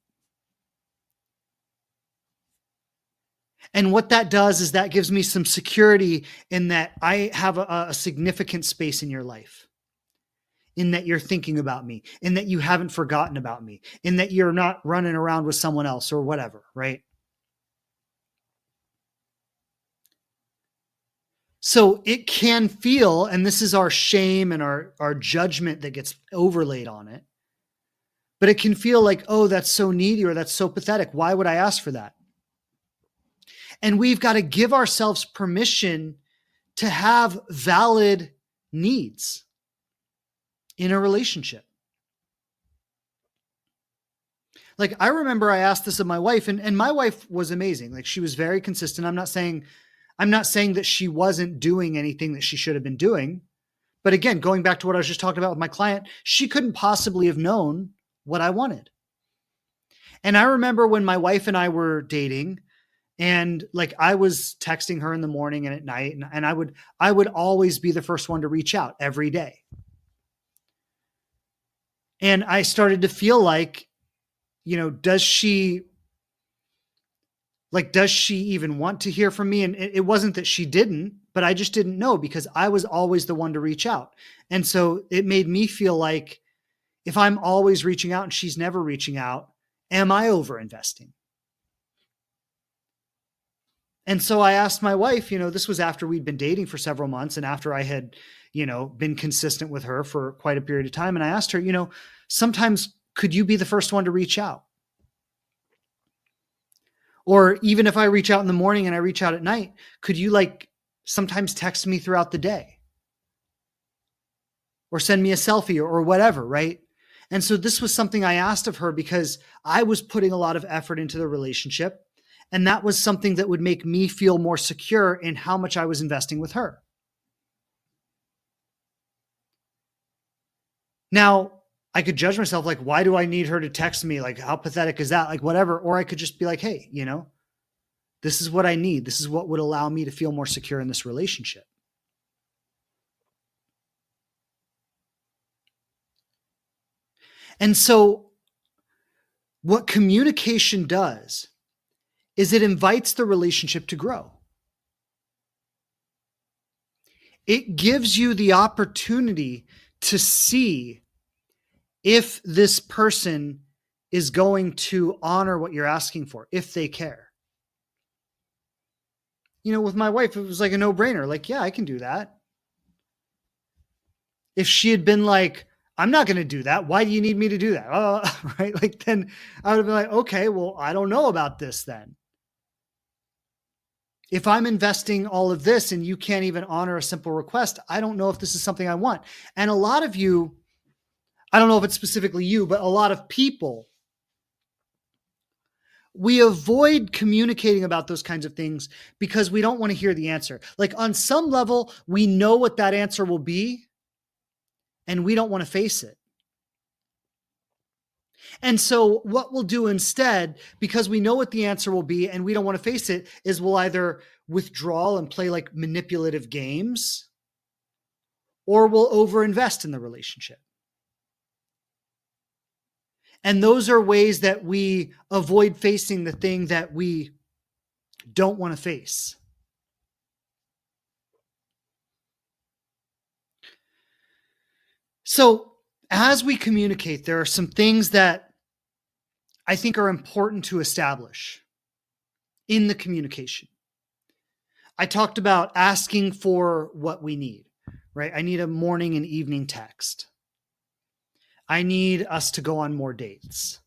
And what that does is that gives me some security in that I have a significant space in your life, in that you're thinking about me, in that you haven't forgotten about me, in that you're not running around with someone else or whatever, right? So it can feel, and this is our shame and our judgment that gets overlaid on it, but it can feel like, oh, that's so needy or that's so pathetic. Why would I ask for that? And we've got to give ourselves permission to have valid needs in a relationship. Like, I remember I asked this of my wife, and my wife was amazing. Like, she was very consistent. I'm not saying that she wasn't doing anything that she should have been doing. But again, going back to what I was just talking about with my client, she couldn't possibly have known what I wanted. And I remember when my wife and I were dating, and like I was texting her in the morning and at night, and I would always be the first one to reach out every day. And I started to feel like, does she even want to hear from me? And it wasn't that she didn't, but I just didn't know, because I was always the one to reach out. And so it made me feel like, if I'm always reaching out and she's never reaching out, am I over investing? And so I asked my wife, this was after we'd been dating for several months and after I had, been consistent with her for quite a period of time. And I asked her, sometimes could you be the first one to reach out? Or even if I reach out in the morning and I reach out at night, could you sometimes text me throughout the day? Or send me a selfie or whatever, right? And so this was something I asked of her because I was putting a lot of effort into the relationship. And that was something that would make me feel more secure in how much I was investing with her. Now, I could judge myself, like, why do I need her to text me? Like, how pathetic is that? Like, whatever. Or I could just be like, hey, this is what I need. This is what would allow me to feel more secure in this relationship. And so what communication does is it invites the relationship to grow. It gives you the opportunity to see if this person is going to honor what you're asking for, if they care. With my wife, it was like a no-brainer. Like, yeah, I can do that. If she had been like, I'm not going to do that, why do you need me to do that? Right? Like, then I would have been like, okay, well, I don't know about this then. If I'm investing all of this and you can't even honor a simple request, I don't know if this is something I want. And a lot of you, I don't know if it's specifically you, but a lot of people, we avoid communicating about those kinds of things because we don't want to hear the answer. Like, on some level, we know what that answer will be, and we don't want to face it. And so what we'll do instead, because we know what the answer will be and we don't want to face it, is we'll either withdraw and play like manipulative games, or we'll overinvest in the relationship. And those are ways that we avoid facing the thing that we don't want to face. So as we communicate, there are some things that I think are important to establish in the communication. I talked about asking for what we need, right? I need a morning and evening text. I need us to go on more dates.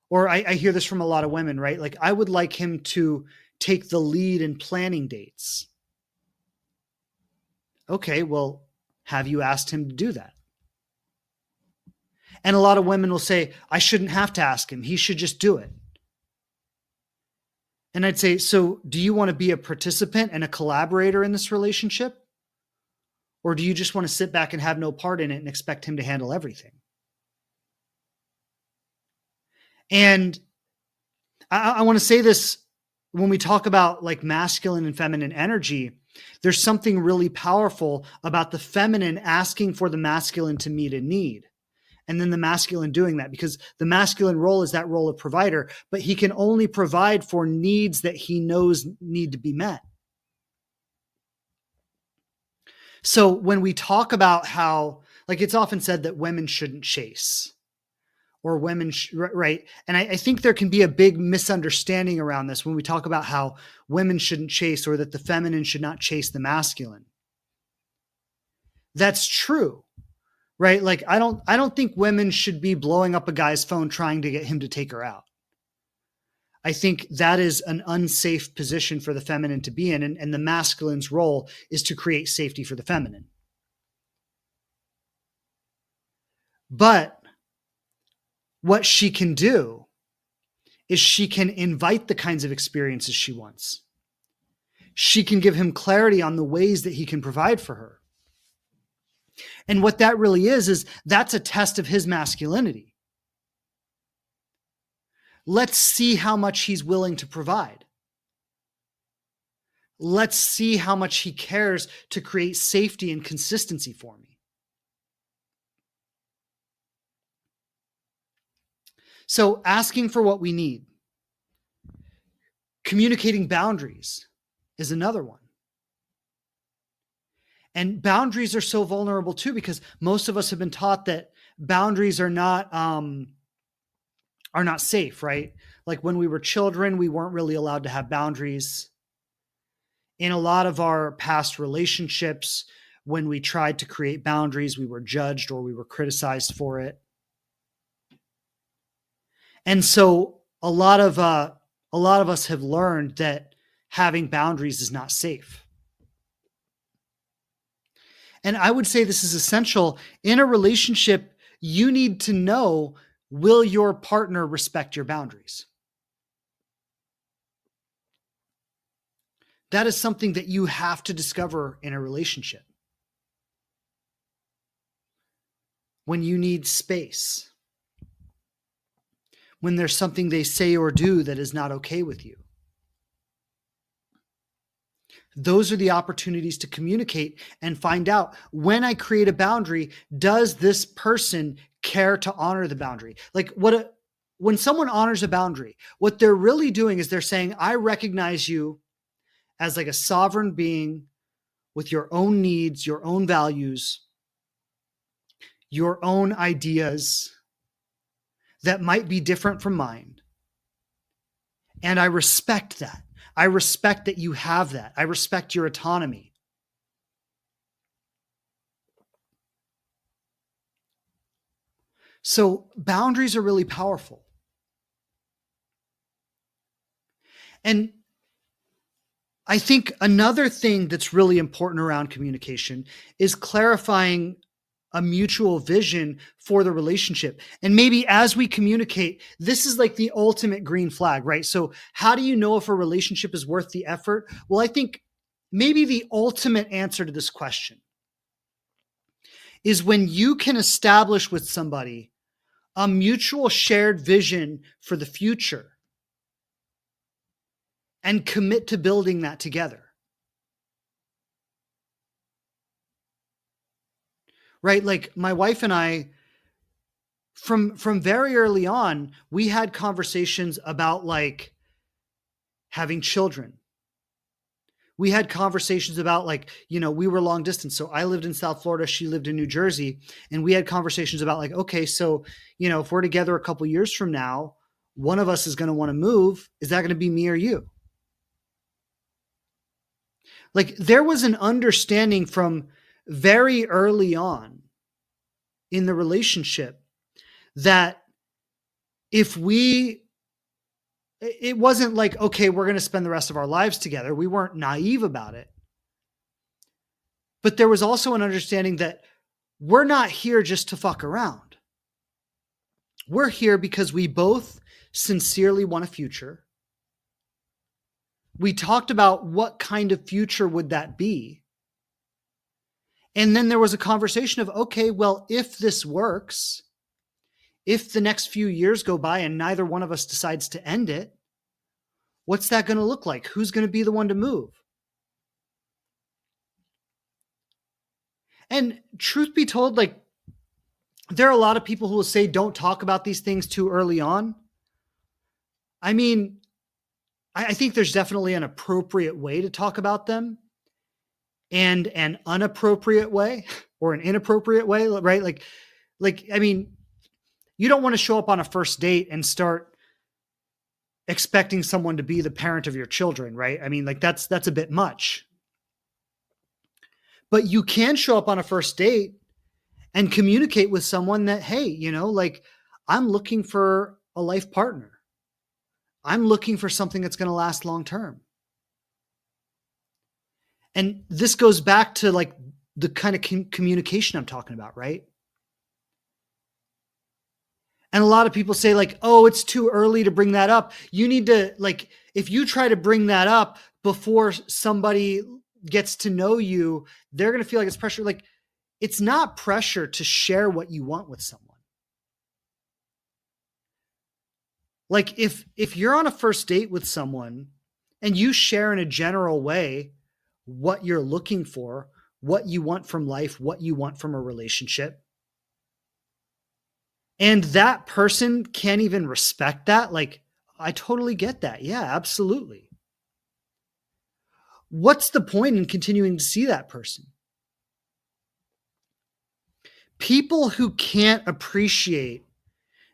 Or I hear this from a lot of women, right? Like, I would like him to take the lead in planning dates. Okay, well, have you asked him to do that? And a lot of women will say, I shouldn't have to ask him. He should just do it. And I'd say, so do you want to be a participant and a collaborator in this relationship? Or do you just want to sit back and have no part in it and expect him to handle everything? And I want to say this, when we talk about like masculine and feminine energy, there's something really powerful about the feminine asking for the masculine to meet a need. And then the masculine doing that, because the masculine role is that role of provider, but he can only provide for needs that he knows need to be met. So when we talk about how, like, it's often said that women shouldn't chase, or women, right? And I think there can be a big misunderstanding around this when we talk about how women shouldn't chase, or that the feminine should not chase the masculine. That's true, right? Like, I don't think women should be blowing up a guy's phone trying to get him to take her out. I think that is an unsafe position for the feminine to be in. And the masculine's role is to create safety for the feminine. But what she can do is she can invite the kinds of experiences she wants. She can give him clarity on the ways that he can provide for her. And what that really is that's a test of his masculinity. Let's see how much he's willing to provide. Let's see how much he cares to create safety and consistency for me. So asking for what we need, communicating boundaries is another one. And boundaries are so vulnerable too, because most of us have been taught that boundaries are not safe, right? Like, when we were children, we weren't really allowed to have boundaries. In a lot of our past relationships, when we tried to create boundaries, we were judged or we were criticized for it. And so a lot of us have learned that having boundaries is not safe. And I would say this is essential in a relationship. You need to know, will your partner respect your boundaries? That is something that you have to discover in a relationship. When you need space, when there's something they say or do that is not okay with you. Those are the opportunities to communicate and find out, when I create a boundary, does this person care to honor the boundary? Like, when someone honors a boundary, what they're really doing is they're saying, I recognize you as like a sovereign being with your own needs, your own values, your own ideas that might be different from mine. And I respect that. I respect that you have that. I respect your autonomy. So boundaries are really powerful. And I think another thing that's really important around communication is clarifying a mutual vision for the relationship. And maybe as we communicate, this is like the ultimate green flag, right? So how do you know if a relationship is worth the effort? Well, I think maybe the ultimate answer to this question is when you can establish with somebody a mutual shared vision for the future and commit to building that together. Right? Like, my wife and I, from very early on, we had conversations about like having children. We had conversations about like, we were long distance. So I lived in South Florida, she lived in New Jersey. And we had conversations about like, okay, so, if we're together a couple years from now, one of us is going to want to move. Is that going to be me or you? Like there was an understanding from very early on in the relationship that if we, it wasn't like, okay, we're going to spend the rest of our lives together. We weren't naive about it. But there was also an understanding that we're not here just to fuck around. We're here because we both sincerely want a future. We talked about what kind of future would that be. And then there was a conversation of, okay, well, if this works, if the next few years go by and neither one of us decides to end it, what's that going to look like? Who's going to be the one to move? And truth be told, like, there are a lot of people who will say, don't talk about these things too early on. I mean, I think there's definitely an appropriate way to talk about them and an inappropriate way or an inappropriate way, right? I mean, you don't want to show up on a first date and start expecting someone to be the parent of your children, right? I mean, like that's a bit much. But you can show up on a first date and communicate with someone that, hey, you know, like I'm looking for a life partner. I'm looking for something that's going to last long term. And this goes back to like the kind of communication I'm talking about, right? And a lot of people say like, oh, it's too early to bring that up. You need to, like, if you try to bring that up before somebody gets to know you, they're going to feel like it's pressure. Like, it's not pressure to share what you want with someone. Like if you're on a first date with someone and you share in a general way what you're looking for, what you want from life, what you want from a relationship, and that person can't even respect that, like, I totally get that. Yeah, absolutely. What's the point in continuing to see that person? People who can't appreciate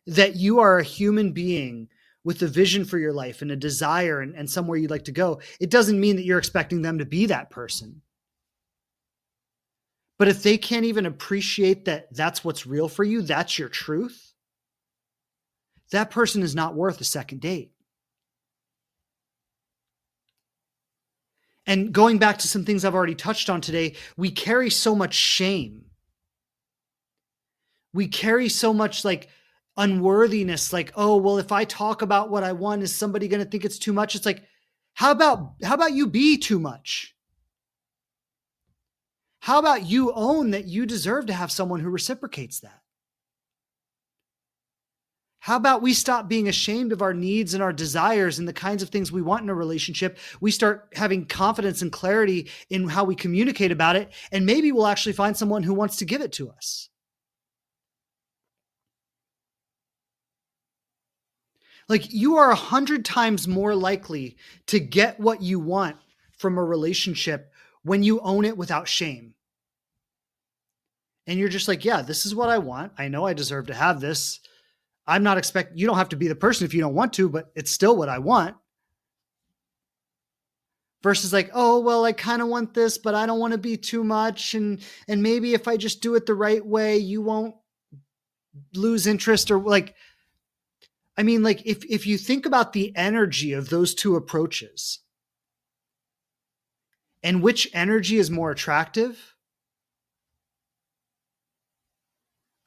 that you are a human being with a vision for your life and a desire and somewhere you'd like to go, it doesn't mean that you're expecting them to be that person. But if they can't even appreciate that that's what's real for you, that's your truth, that person is not worth a second date. And going back to some things I've already touched on today, we carry so much shame. We carry so much like unworthiness, like, oh, well, if I talk about what I want, is somebody going to think it's too much? It's like, how about you be too much? How about you own that you deserve to have someone who reciprocates that? How about we stop being ashamed of our needs and our desires and the kinds of things we want in a relationship? We start having confidence and clarity in how we communicate about it, and maybe we'll actually find someone who wants to give it to us. Like, you are 100 times more likely to get what you want from a relationship when you own it without shame. And you're just like, yeah, this is what I want. I know I deserve to have this. I'm not expecting, you don't have to be the person if you don't want to, but it's still what I want. Versus like, oh, well, I kind of want this, but I don't want to be too much. And maybe if I just do it the right way, you won't lose interest. Or like, I mean, like if you think about the energy of those two approaches and which energy is more attractive,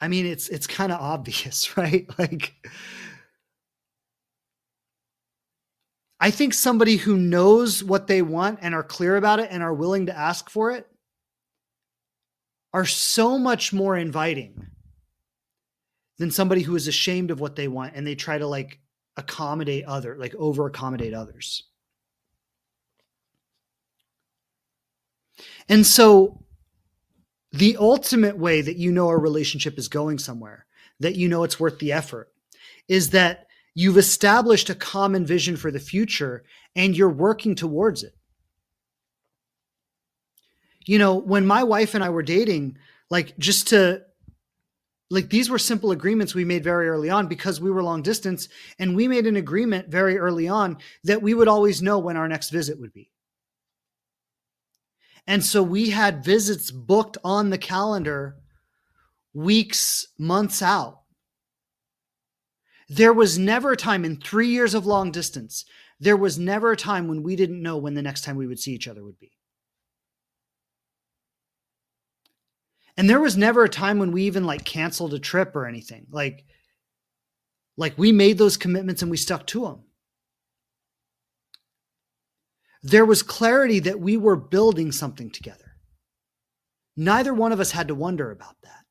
I mean, it's kind of obvious, right? Like, I think somebody who knows what they want and are clear about it and are willing to ask for it are so much more inviting than somebody who is ashamed of what they want and they try to like accommodate over accommodate others. And so the ultimate way that you know a relationship is going somewhere, that you know it's worth the effort, is that you've established a common vision for the future and you're working towards it. You know, when my wife and I were dating, these were simple agreements we made very early on because we were long distance, and we made an agreement very early on that we would always know when our next visit would be. And so we had visits booked on the calendar weeks, months out. There was never a time in 3 years of long distance, there was never a time when we didn't know when the next time we would see each other would be. And there was never a time when we even like canceled a trip or anything. Like we made those commitments and we stuck to them. There was clarity that we were building something together. Neither one of us had to wonder about that.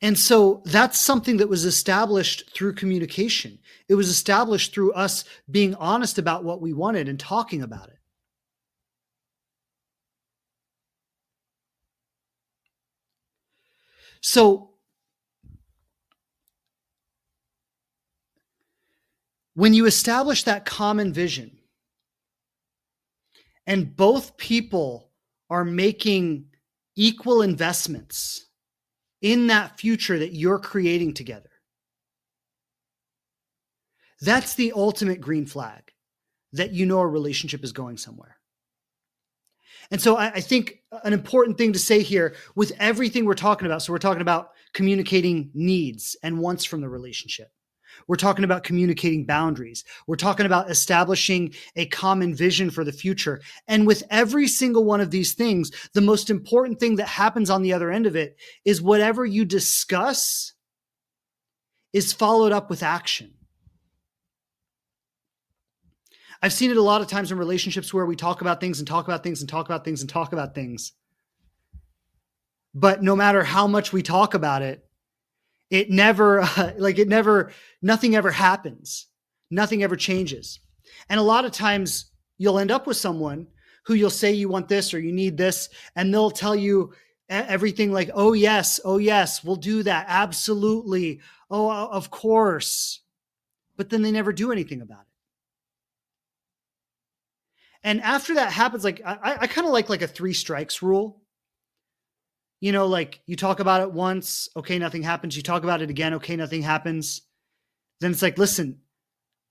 And so that's something that was established through communication. It was established through us being honest about what we wanted and talking about it. So when you establish that common vision and both people are making equal investments in that future that you're creating together, that's the ultimate green flag that you know a relationship is going somewhere. And so I think an important thing to say here with everything we're talking about, so we're talking about communicating needs and wants from the relationship. We're talking about communicating boundaries. We're talking about establishing a common vision for the future. And with every single one of these things, the most important thing that happens on the other end of it is whatever you discuss is followed up with action. I've seen it a lot of times in relationships where we talk about things and talk about things and talk about things and talk about things. But no matter how much we talk about it, nothing ever happens. Nothing ever changes. And a lot of times you'll end up with someone who you'll say you want this or you need this, and they'll tell you everything like, oh yes, we'll do that. Absolutely. Oh, of course. But then they never do anything about it. And after that happens, like I kind of like a 3 strikes rule. You know, like you talk about it once, okay, nothing happens. You talk about it again, okay, nothing happens. Then it's like, listen,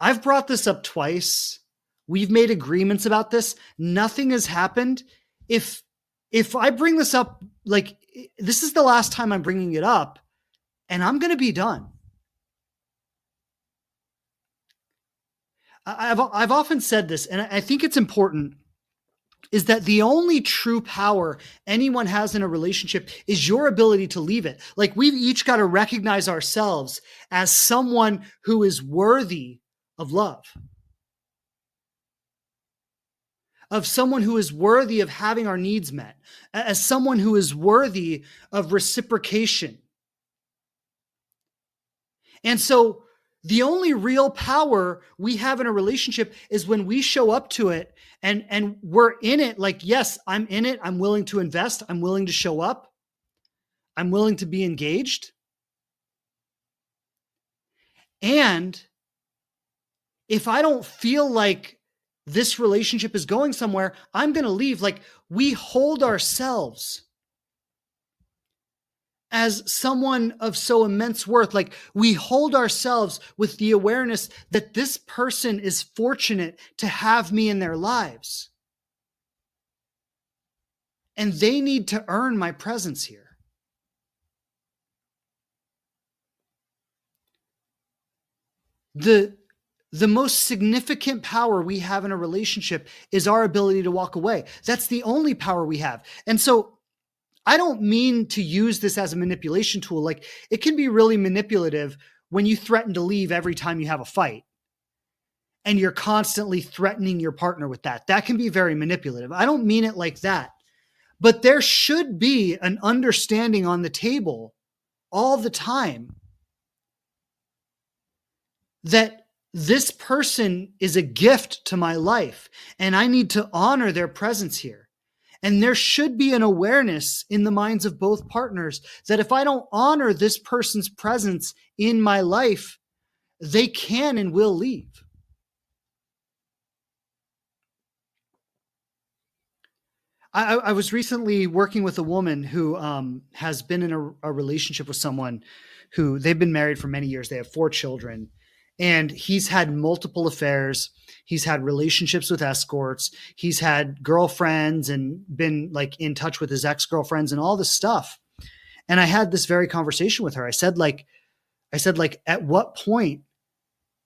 I've brought this up twice. We've made agreements about this. Nothing has happened. If I bring this up, like this is the last time I'm bringing it up, and I'm going to be done. I've often said this, and I think it's important, is that the only true power anyone has in a relationship is your ability to leave it. Like we've each got to recognize ourselves as someone who is worthy of love, of someone who is worthy of having our needs met, as someone who is worthy of reciprocation. And so the only real power we have in a relationship is when we show up to it and we're in it. Like, yes, I'm in it. I'm willing to invest. I'm willing to show up. I'm willing to be engaged. And if I don't feel like this relationship is going somewhere, I'm going to leave. Like we hold ourselves as someone of so immense worth. Like we hold ourselves with the awareness that this person is fortunate to have me in their lives. And they need to earn my presence here. The most significant power we have in a relationship is our ability to walk away. That's the only power we have. And so I don't mean to use this as a manipulation tool. Like it can be really manipulative when you threaten to leave every time you have a fight and you're constantly threatening your partner with that. That can be very manipulative. I don't mean it like that, but there should be an understanding on the table all the time that this person is a gift to my life and I need to honor their presence here. And there should be an awareness in the minds of both partners that if I don't honor this person's presence in my life, they can and will leave. I was recently working with a woman who has been in a relationship with someone who they've been married for many years. They have 4 children. And he's had multiple affairs. He's had relationships with escorts. He's had girlfriends and been like in touch with his ex-girlfriends and all this stuff. And I had this very conversation with her. I said, at what point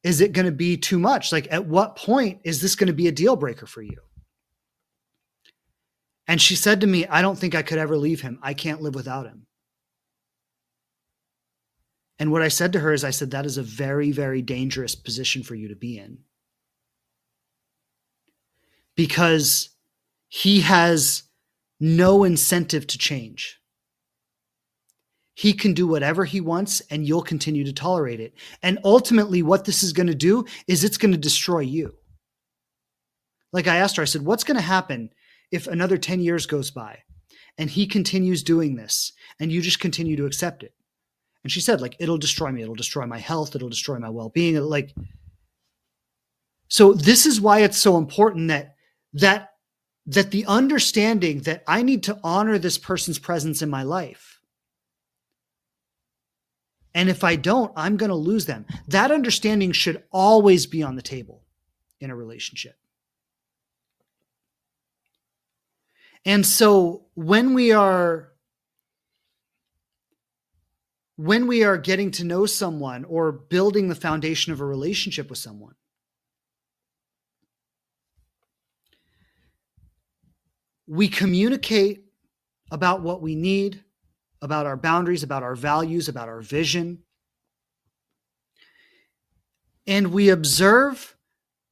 is it going to be too much? Like, at what point is this going to be a deal breaker for you? And she said to me, I don't think I could ever leave him. I can't live without him. And what I said to her is, I said, that is a very, very dangerous position for you to be in. Because he has no incentive to change. He can do whatever he wants and you'll continue to tolerate it. And ultimately what this is going to do is it's going to destroy you. Like I asked her, I said, what's going to happen if another 10 years goes by and he continues doing this and you just continue to accept it? And she said, like, it'll destroy me. It'll destroy my health. It'll destroy my well-being. So this is why it's so important that the understanding that I need to honor this person's presence in my life. And if I don't, I'm going to lose them. That understanding should always be on the table in a relationship. And so when we are getting to know someone or building the foundation of a relationship with someone, we communicate about what we need, about our boundaries, about our values, about our vision. And we observe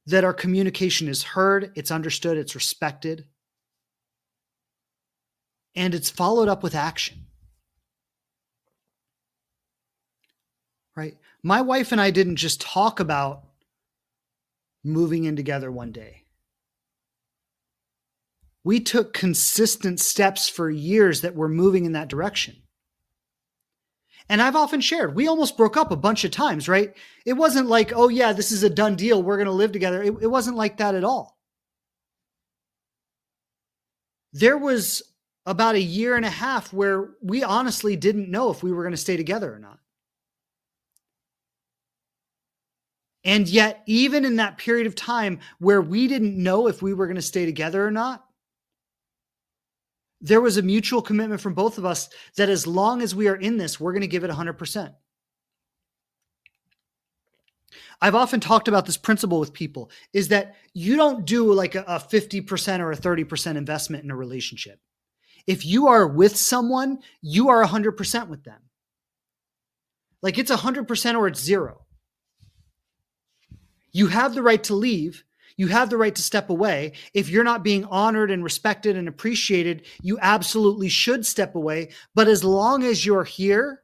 that our communication is heard, it's understood, it's respected, and it's followed up with action. Right? My wife and I didn't just talk about moving in together one day. We took consistent steps for years that were moving in that direction. And I've often shared, we almost broke up a bunch of times, right? It wasn't like, oh yeah, this is a done deal, we're going to live together. It wasn't like that at all. There was about a year and a half where we honestly didn't know if we were going to stay together or not. And yet, even in that period of time where we didn't know if we were going to stay together or not, there was a mutual commitment from both of us that as long as we are in this, we're going to give it 100%. I've often talked about this principle with people, is that you don't do like a 50% or a 30% investment in a relationship. If you are with someone, you are 100% with them. Like it's 100% or it's zero. You have the right to leave. You have the right to step away. If you're not being honored and respected and appreciated, you absolutely should step away. But as long as you're here,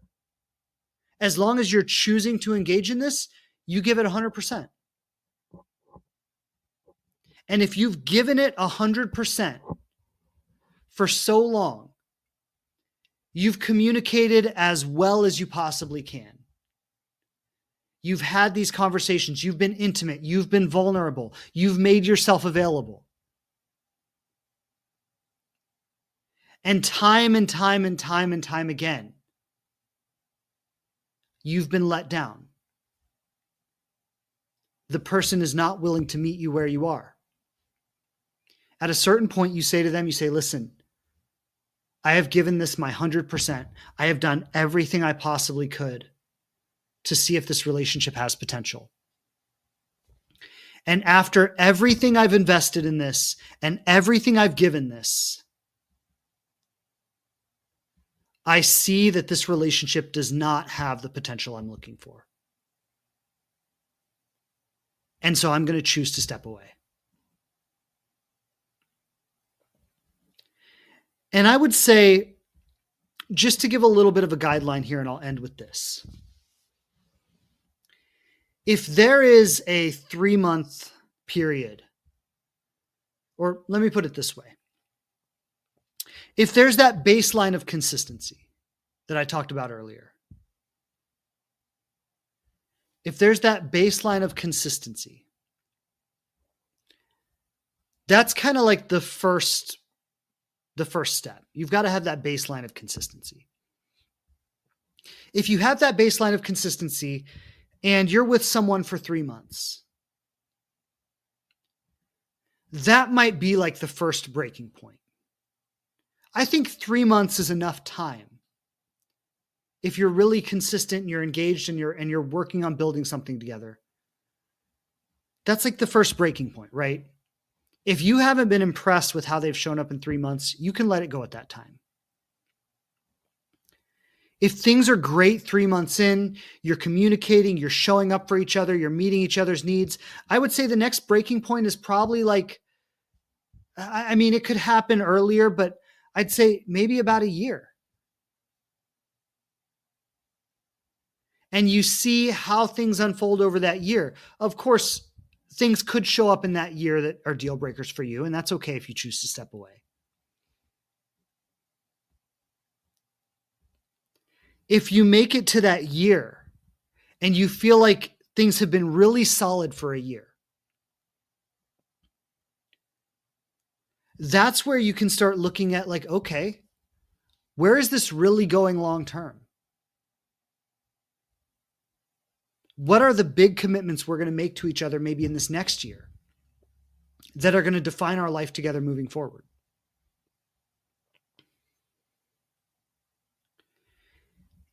as long as you're choosing to engage in this, you give it 100%. And if you've given it 100% for so long, you've communicated as well as you possibly can. You've had these conversations. You've been intimate. You've been vulnerable. You've made yourself available. And time again, you've been let down. The person is not willing to meet you where you are. At a certain point, you say to them, listen, I have given this my 100%. I have done everything I possibly could to see if this relationship has potential. And after everything I've invested in this and everything I've given this, I see that this relationship does not have the potential I'm looking for. And so I'm going to choose to step away. And I would say, just to give a little bit of a guideline here, and I'll end with this. If there is a 3-month period, or let me put it this way. If there's that baseline of consistency that I talked about earlier, if there's that baseline of consistency, that's kind of like the first step. You've got to have that baseline of consistency. If you have that baseline of consistency and you're with someone for 3 months. That might be like the first breaking point. I think 3 months is enough time. If you're really consistent and you're engaged and you're working on building something together. That's like the first breaking point, right? If you haven't been impressed with how they've shown up in 3 months, you can let it go at that time. If things are great 3 months in, you're communicating, you're showing up for each other, you're meeting each other's needs, I would say the next breaking point is probably like, I mean, it could happen earlier, but I'd say maybe about a year. And you see how things unfold over that year. Of course, things could show up in that year that are deal breakers for you, and that's okay if you choose to step away. If you make it to that year and you feel like things have been really solid for a year, that's where you can start looking at like, okay, where is this really going long term? What are the big commitments we're going to make to each other maybe in this next year that are going to define our life together moving forward?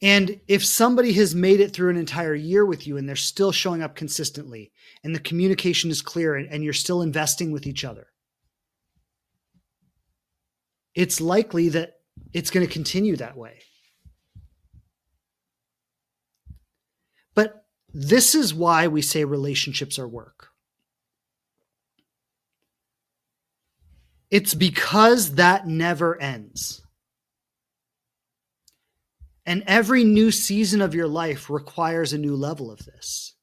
And if somebody has made it through an entire year with you and they're still showing up consistently and the communication is clear and you're still investing with each other, it's likely that it's going to continue that way. But this is why we say relationships are work. It's because that never ends. And every new season of your life requires a new level of this.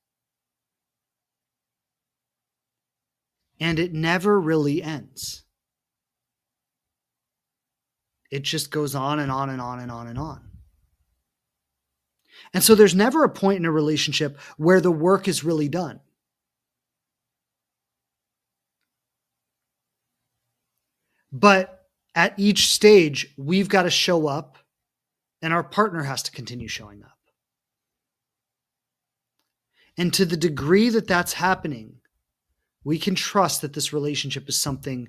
And it never really ends. It just goes on and on and on and on and on. And so there's never a point in a relationship where the work is really done. But at each stage, we've got to show up and our partner has to continue showing up. And to the degree that that's happening, we can trust that this relationship is something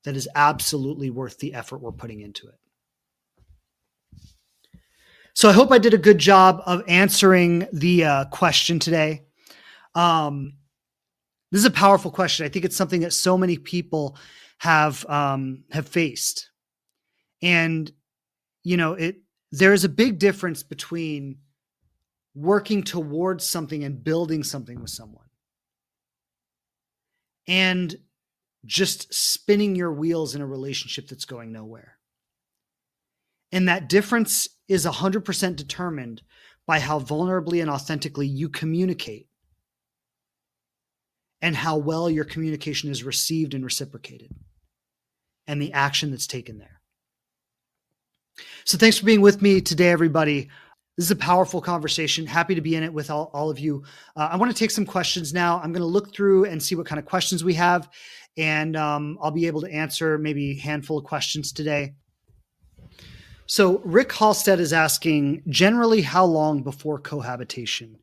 that is absolutely worth the effort we're putting into it. So I hope I did a good job of answering the question today. This is a powerful question. I think it's something that so many people have faced. And, you know, there's a big difference between working towards something and building something with someone and just spinning your wheels in a relationship that's going nowhere. And that difference is 100% determined by how vulnerably and authentically you communicate and how well your communication is received and reciprocated and the action that's taken there. So thanks for being with me today, everybody. This is a powerful conversation. Happy to be in it with all of you. I want to take some questions now. I'm going to look through and see what kind of questions we have. And I'll be able to answer maybe a handful of questions today. So Rick Halstead is asking, generally, how long before cohabitation?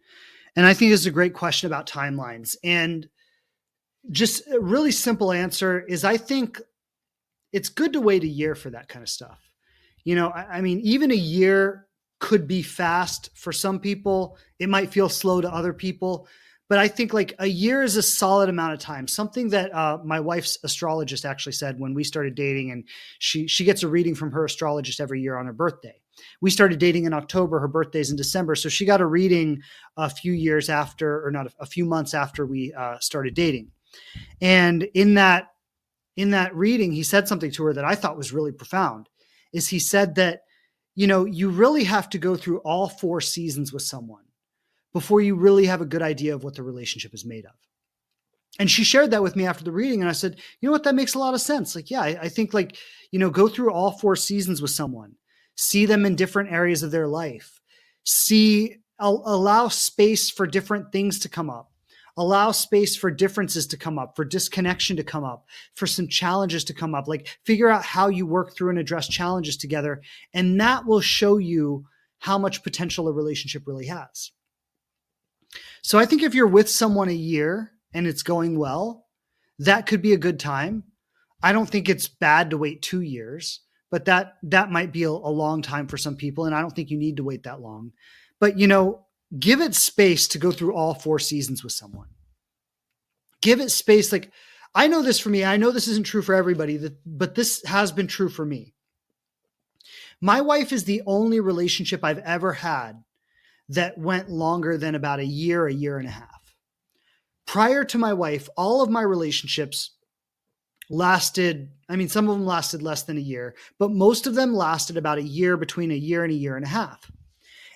And I think this is a great question about timelines. And just a really simple answer is I think it's good to wait a year for that kind of stuff. You know, I mean, even a year could be fast for some people. It might feel slow to other people. But I think like a year is a solid amount of time. Something that my wife's astrologist actually said when we started dating, and she gets a reading from her astrologist every year on her birthday. We started dating in October. Her birthday's in December. So she got a reading a few years after, or not a few months after we started dating. And in that reading, he said something to her that I thought was really profound. Is he said that, you know, you really have to go through all 4 seasons with someone before you really have a good idea of what the relationship is made of. And she shared that with me after the reading. And I said, you know what, that makes a lot of sense. Like, yeah, I think like, you know, go through all 4 seasons with someone, see them in different areas of their life, allow space for different things to come up, allow space for differences to come up, for disconnection to come up, for some challenges to come up, like figure out how you work through and address challenges together. And that will show you how much potential a relationship really has. So I think if you're with someone a year and it's going well, that could be a good time. I don't think it's bad to wait 2 years, but that might be a long time for some people, and I don't think you need to wait that long. But give it space to go through all 4 seasons with someone. Give it space. Like, I know this for me. I know this isn't true for everybody, but this has been true for me. My wife is the only relationship I've ever had that went longer than about a year and a half. Prior to my wife, all of my relationships lasted, some of them lasted less than a year, but most of them lasted about a year, between a year and a half.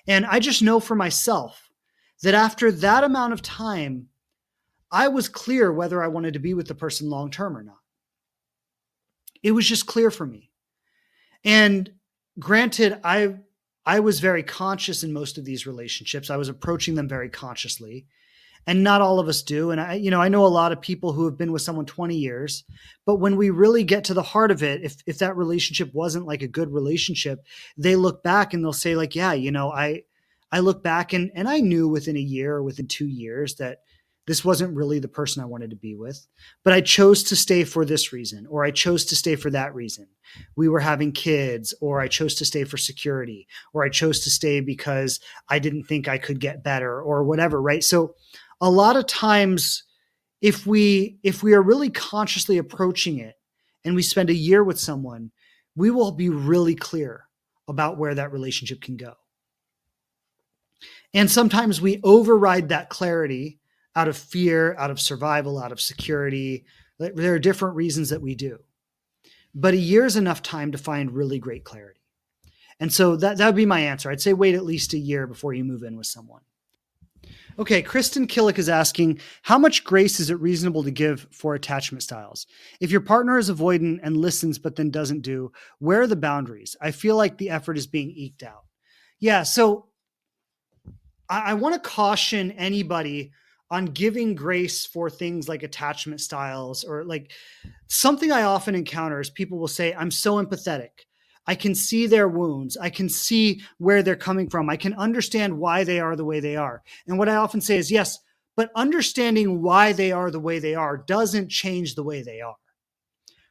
And I just know for myself that after that amount of time, I was clear whether I wanted to be with the person long term or not. It was just clear for me. And granted, I was very conscious in most of these relationships. I was approaching them very consciously, and not all of us do. And I know a lot of people who have been with someone 20 years, but when we really get to the heart of it, if that relationship wasn't like a good relationship, they look back and they'll say like, yeah, I look back and I knew within a year or within 2 years that this wasn't really the person I wanted to be with, but I chose to stay for this reason, or I chose to stay for that reason. We were having kids, or I chose to stay for security, or I chose to stay because I didn't think I could get better, or whatever, right? So a lot of times, if we are really consciously approaching it and we spend a year with someone, we will be really clear about where that relationship can go. And sometimes we override that clarity out of fear, out of survival, out of security. There are different reasons that we do. But a year is enough time to find really great clarity. And so that would be my answer. I'd say wait at least a year before you move in with someone. Okay, Kristen Killick is asking, how much grace is it reasonable to give for attachment styles? If your partner is avoidant and listens but then doesn't do, where are the boundaries? I feel like the effort is being eked out. Yeah, so I want to caution anybody on giving grace for things like attachment styles, or like something I often encounter is people will say, I'm so empathetic. I can see their wounds. I can see where they're coming from. I can understand why they are the way they are. And what I often say is, yes, but understanding why they are the way they are doesn't change the way they are,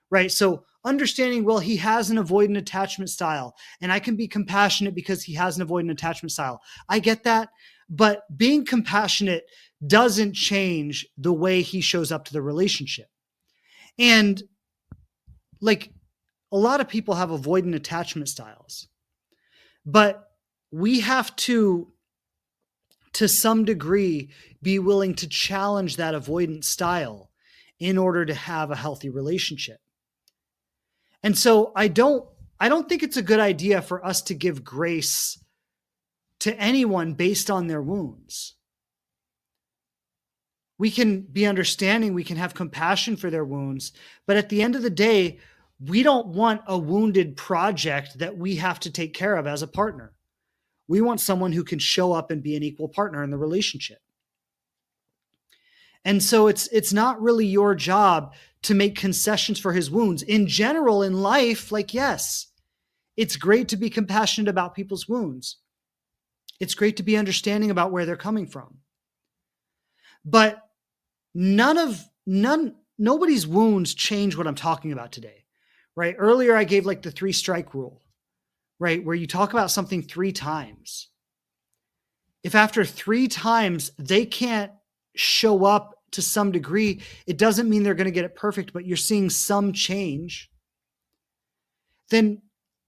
right? So understanding, well, he has an avoidant attachment style, and I can be compassionate because he has an avoidant attachment style. I get that. But being compassionate doesn't change the way he shows up to the relationship. And like, a lot of people have avoidant attachment styles, but we have to some degree, be willing to challenge that avoidant style in order to have a healthy relationship. And so I don't think it's a good idea for us to give grace to anyone based on their wounds. We can be understanding, we can have compassion for their wounds, but at the end of the day, we don't want a wounded project that we have to take care of as a partner. We want someone who can show up and be an equal partner in the relationship. And so it's not really your job to make concessions for his wounds. In general, in life, like, yes, it's great to be compassionate about people's wounds. It's great to be understanding about where they're coming from. But nobody's wounds change what I'm talking about today, right? Earlier, I gave like the 3-strike rule, right? Where you talk about something 3 times. If after 3 times they can't show up to some degree, it doesn't mean they're going to get it perfect, but you're seeing some change, then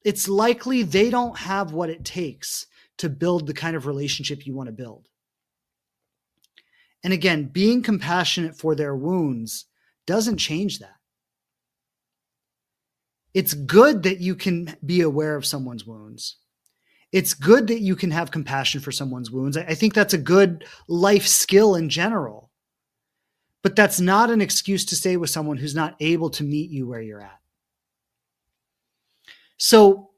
it's likely they don't have what it takes to build the kind of relationship you want to build. And again, being compassionate for their wounds doesn't change that. It's good that you can be aware of someone's wounds. It's good that you can have compassion for someone's wounds. I think that's a good life skill in general. But that's not an excuse to stay with someone who's not able to meet you where you're at. So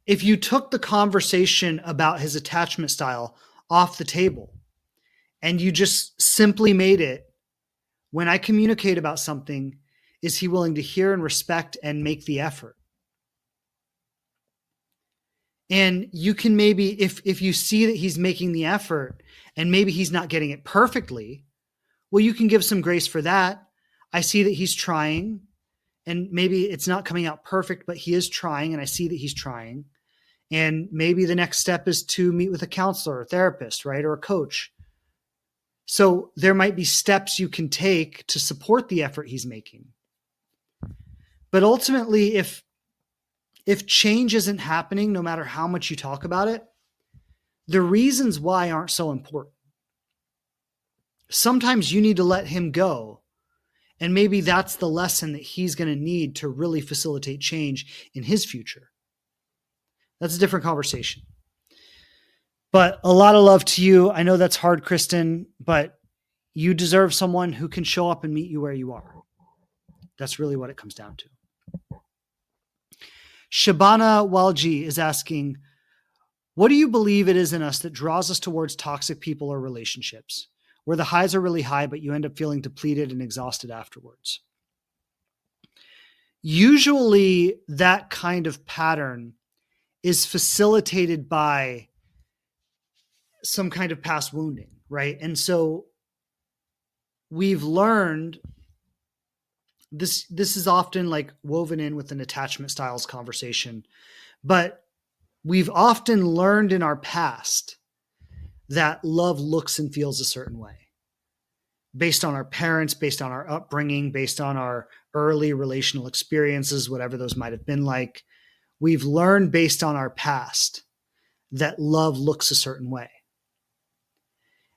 if you took the conversation about his attachment style off the table and you just simply made it, when I communicate about something, is he willing to hear and respect and make the effort? And you can maybe, if you see that he's making the effort and maybe he's not getting it perfectly, well, you can give some grace for that. I see that he's trying, and maybe it's not coming out perfect, but he is trying, and I see that he's trying. And maybe the next step is to meet with a counselor, a therapist, right? Or a coach. So there might be steps you can take to support the effort he's making. But ultimately, if change isn't happening, no matter how much you talk about it, the reasons why aren't so important. Sometimes you need to let him go. And maybe that's the lesson that he's going to need to really facilitate change in his future. That's a different conversation. But a lot of love to you. I know that's hard, Kristen, but you deserve someone who can show up and meet you where you are. That's really what it comes down to. Shabana Walji is asking, what do you believe it is in us that draws us towards toxic people or relationships, where the highs are really high, but you end up feeling depleted and exhausted afterwards? Usually that kind of pattern is facilitated by some kind of past wounding, right? And so we've learned this is often like woven in with an attachment styles conversation, but we've often learned in our past that love looks and feels a certain way based on our parents, based on our upbringing, based on our early relational experiences, whatever those might have been like. We've learned based on our past that love looks a certain way.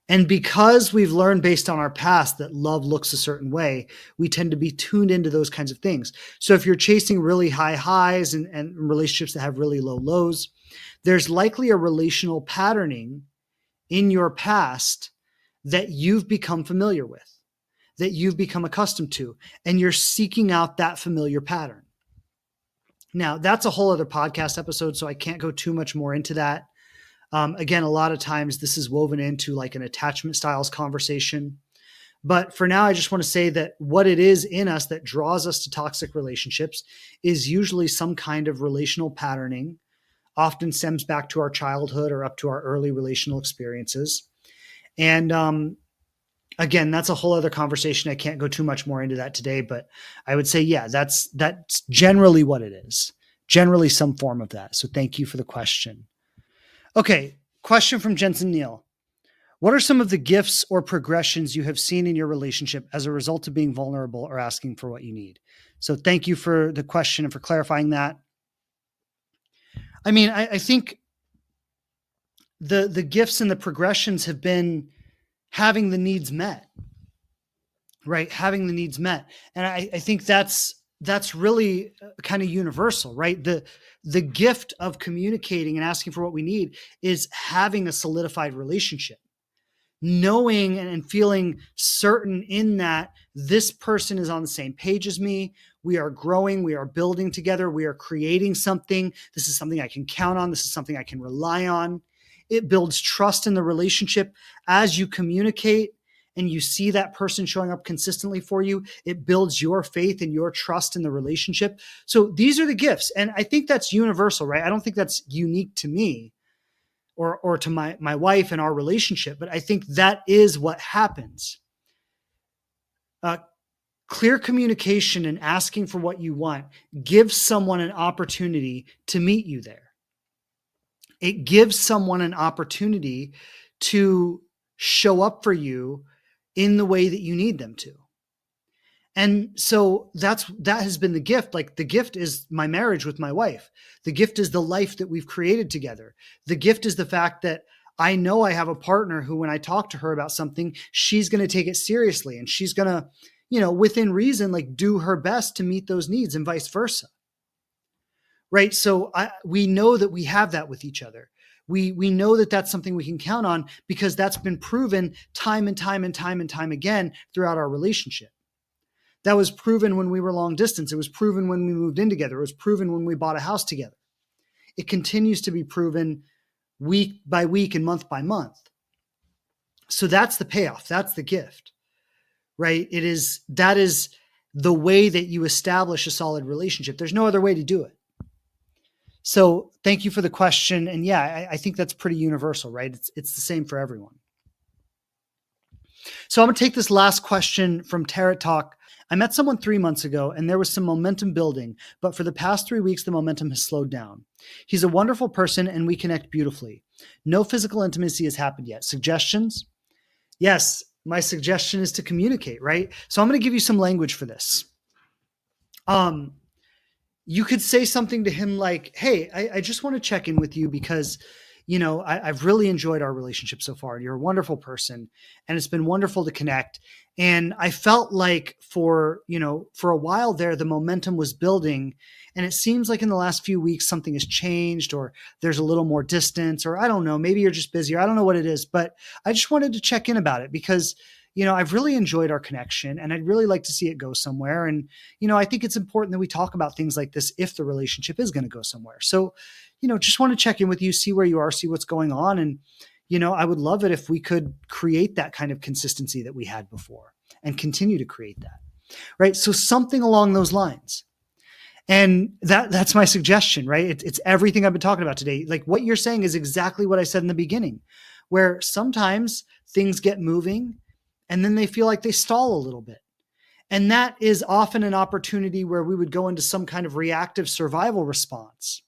And because we've learned based on our past that love looks a certain way, we tend to be tuned into those kinds of things. So if you're chasing really high highs and relationships that have really low lows, there's likely a relational patterning in your past that you've become familiar with, that you've become accustomed to, and you're seeking out that familiar pattern. Now, that's a whole other podcast episode, so I can't go too much more into that. Again, a lot of times this is woven into like an attachment styles conversation. But for now, I just want to say that what it is in us that draws us to toxic relationships is usually some kind of relational patterning, often stems back to our childhood or up to our early relational experiences. And again, that's a whole other conversation. I can't go too much more into that today, but I would say, yeah, that's generally what it is, generally some form of that. So thank you for the question. Okay, question from Jensen Neal. What are some of the gifts or progressions you have seen in your relationship as a result of being vulnerable or asking for what you need? So thank you for the question and for clarifying that. I mean, I think the gifts and the progressions have been having the needs met, right? Having the needs met. And I think that's really kind of universal, right? The gift of communicating and asking for what we need is having a solidified relationship, knowing and feeling certain in that this person is on the same page as me. We are growing, we are building together, we are creating something. This is something I can count on. This is something I can rely on. It builds trust in the relationship as you communicate and you see that person showing up consistently for you. It builds your faith and your trust in the relationship. So these are the gifts. And I think that's universal, right? I don't think that's unique to me or to my wife and our relationship, but I think that is what happens. Clear communication and asking for what you want gives someone an opportunity to meet you there. It gives someone an opportunity to show up for you in the way that you need them to. And so that has been the gift. Like the gift is my marriage with my wife. The gift is the life that we've created together. The gift is the fact that I know I have a partner who, when I talk to her about something, she's going to take it seriously and she's going to, within reason, like do her best to meet those needs and vice versa. Right. So we know that we have that with each other. We know that that's something we can count on because that's been proven time and time and time and time again throughout our relationship. That was proven when we were long distance. It was proven when we moved in together. It was proven when we bought a house together. It continues to be proven week by week and month by month. So that's the payoff. That's the gift, right? That is the way that you establish a solid relationship. There's no other way to do it. So thank you for the question. And yeah, I think that's pretty universal, right? It's the same for everyone. So I'm going to take this last question from Tarot Talk. I met someone 3 months ago and there was some momentum building, but for the past 3 weeks, the momentum has slowed down. He's a wonderful person and we connect beautifully. No physical intimacy has happened yet. Suggestions? Yes, my suggestion is to communicate, right? So I'm going to give you some language for this. You could say something to him like, hey, I just want to check in with you because, I've really enjoyed our relationship so far. You're a wonderful person and it's been wonderful to connect. And I felt like for a while there, the momentum was building and it seems like in the last few weeks, something has changed or there's a little more distance or I don't know, maybe you're just busy or I don't know what it is, but I just wanted to check in about it because I've really enjoyed our connection and I'd really like to see it go somewhere. And, I think it's important that we talk about things like this if the relationship is going to go somewhere. So, just want to check in with you, see where you are, see what's going on. And, I would love it if we could create that kind of consistency that we had before and continue to create that. Right. So something along those lines. And that's my suggestion, right? It's everything I've been talking about today. Like what you're saying is exactly what I said in the beginning, where sometimes things get moving and then they feel like they stall a little bit. And that is often an opportunity where we would go into some kind of reactive survival response.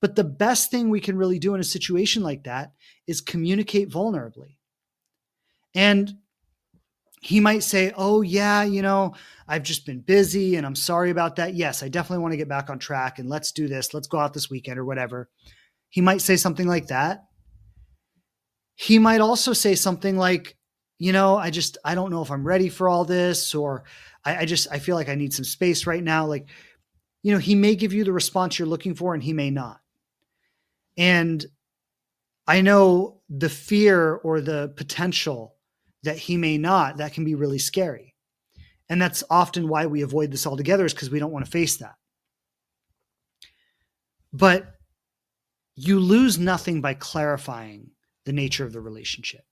But the best thing we can really do in a situation like that is communicate vulnerably. And he might say, oh yeah, I've just been busy and I'm sorry about that. Yes, I definitely want to get back on track and let's do this. Let's go out this weekend or whatever. He might say something like that. He might also say something like, I don't know if I'm ready for all this, or I feel like I need some space right now. Like, he may give you the response you're looking for and he may not. And I know the fear or the potential that he may not, that can be really scary. And that's often why we avoid this altogether, is because we don't want to face that. But you lose nothing by clarifying the nature of the relationship.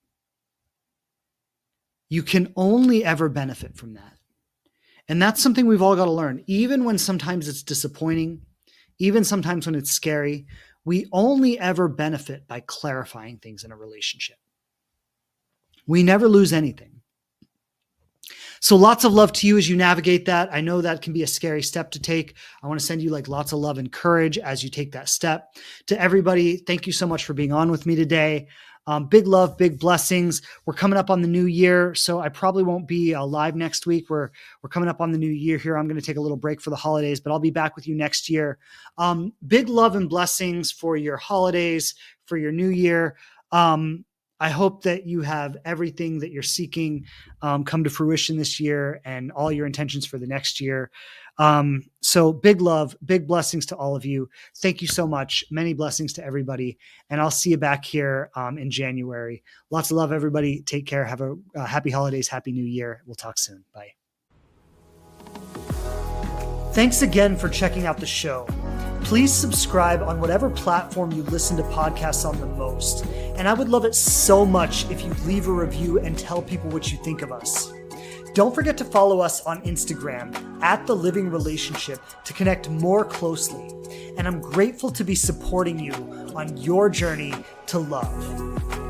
You can only ever benefit from that. And that's something we've all got to learn. Even when sometimes it's disappointing, even sometimes when it's scary, we only ever benefit by clarifying things in a relationship. We never lose anything. So lots of love to you as you navigate that. I know that can be a scary step to take. I want to send you lots of love and courage as you take that step. To everybody, thank you so much for being on with me today. Big love, big blessings. We're coming up on the new year, so I probably won't be live next week. We're coming up on the new year here. I'm going to take a little break for the holidays, but I'll be back with you next year. Big love and blessings for your holidays, for your new year. I hope that you have everything that you're seeking come to fruition this year and all your intentions for the next year. So big love, big blessings to all of you. Thank you so much. Many blessings to everybody. And I'll see you back here in January. Lots of love, everybody. Take care. Have a happy holidays. Happy New Year. We'll talk soon. Bye. Thanks again for checking out the show. Please subscribe on whatever platform you listen to podcasts on the most. And I would love it so much if you leave a review and tell people what you think of us. Don't forget to follow us on Instagram @TheLivingRelationship to connect more closely. And I'm grateful to be supporting you on your journey to love.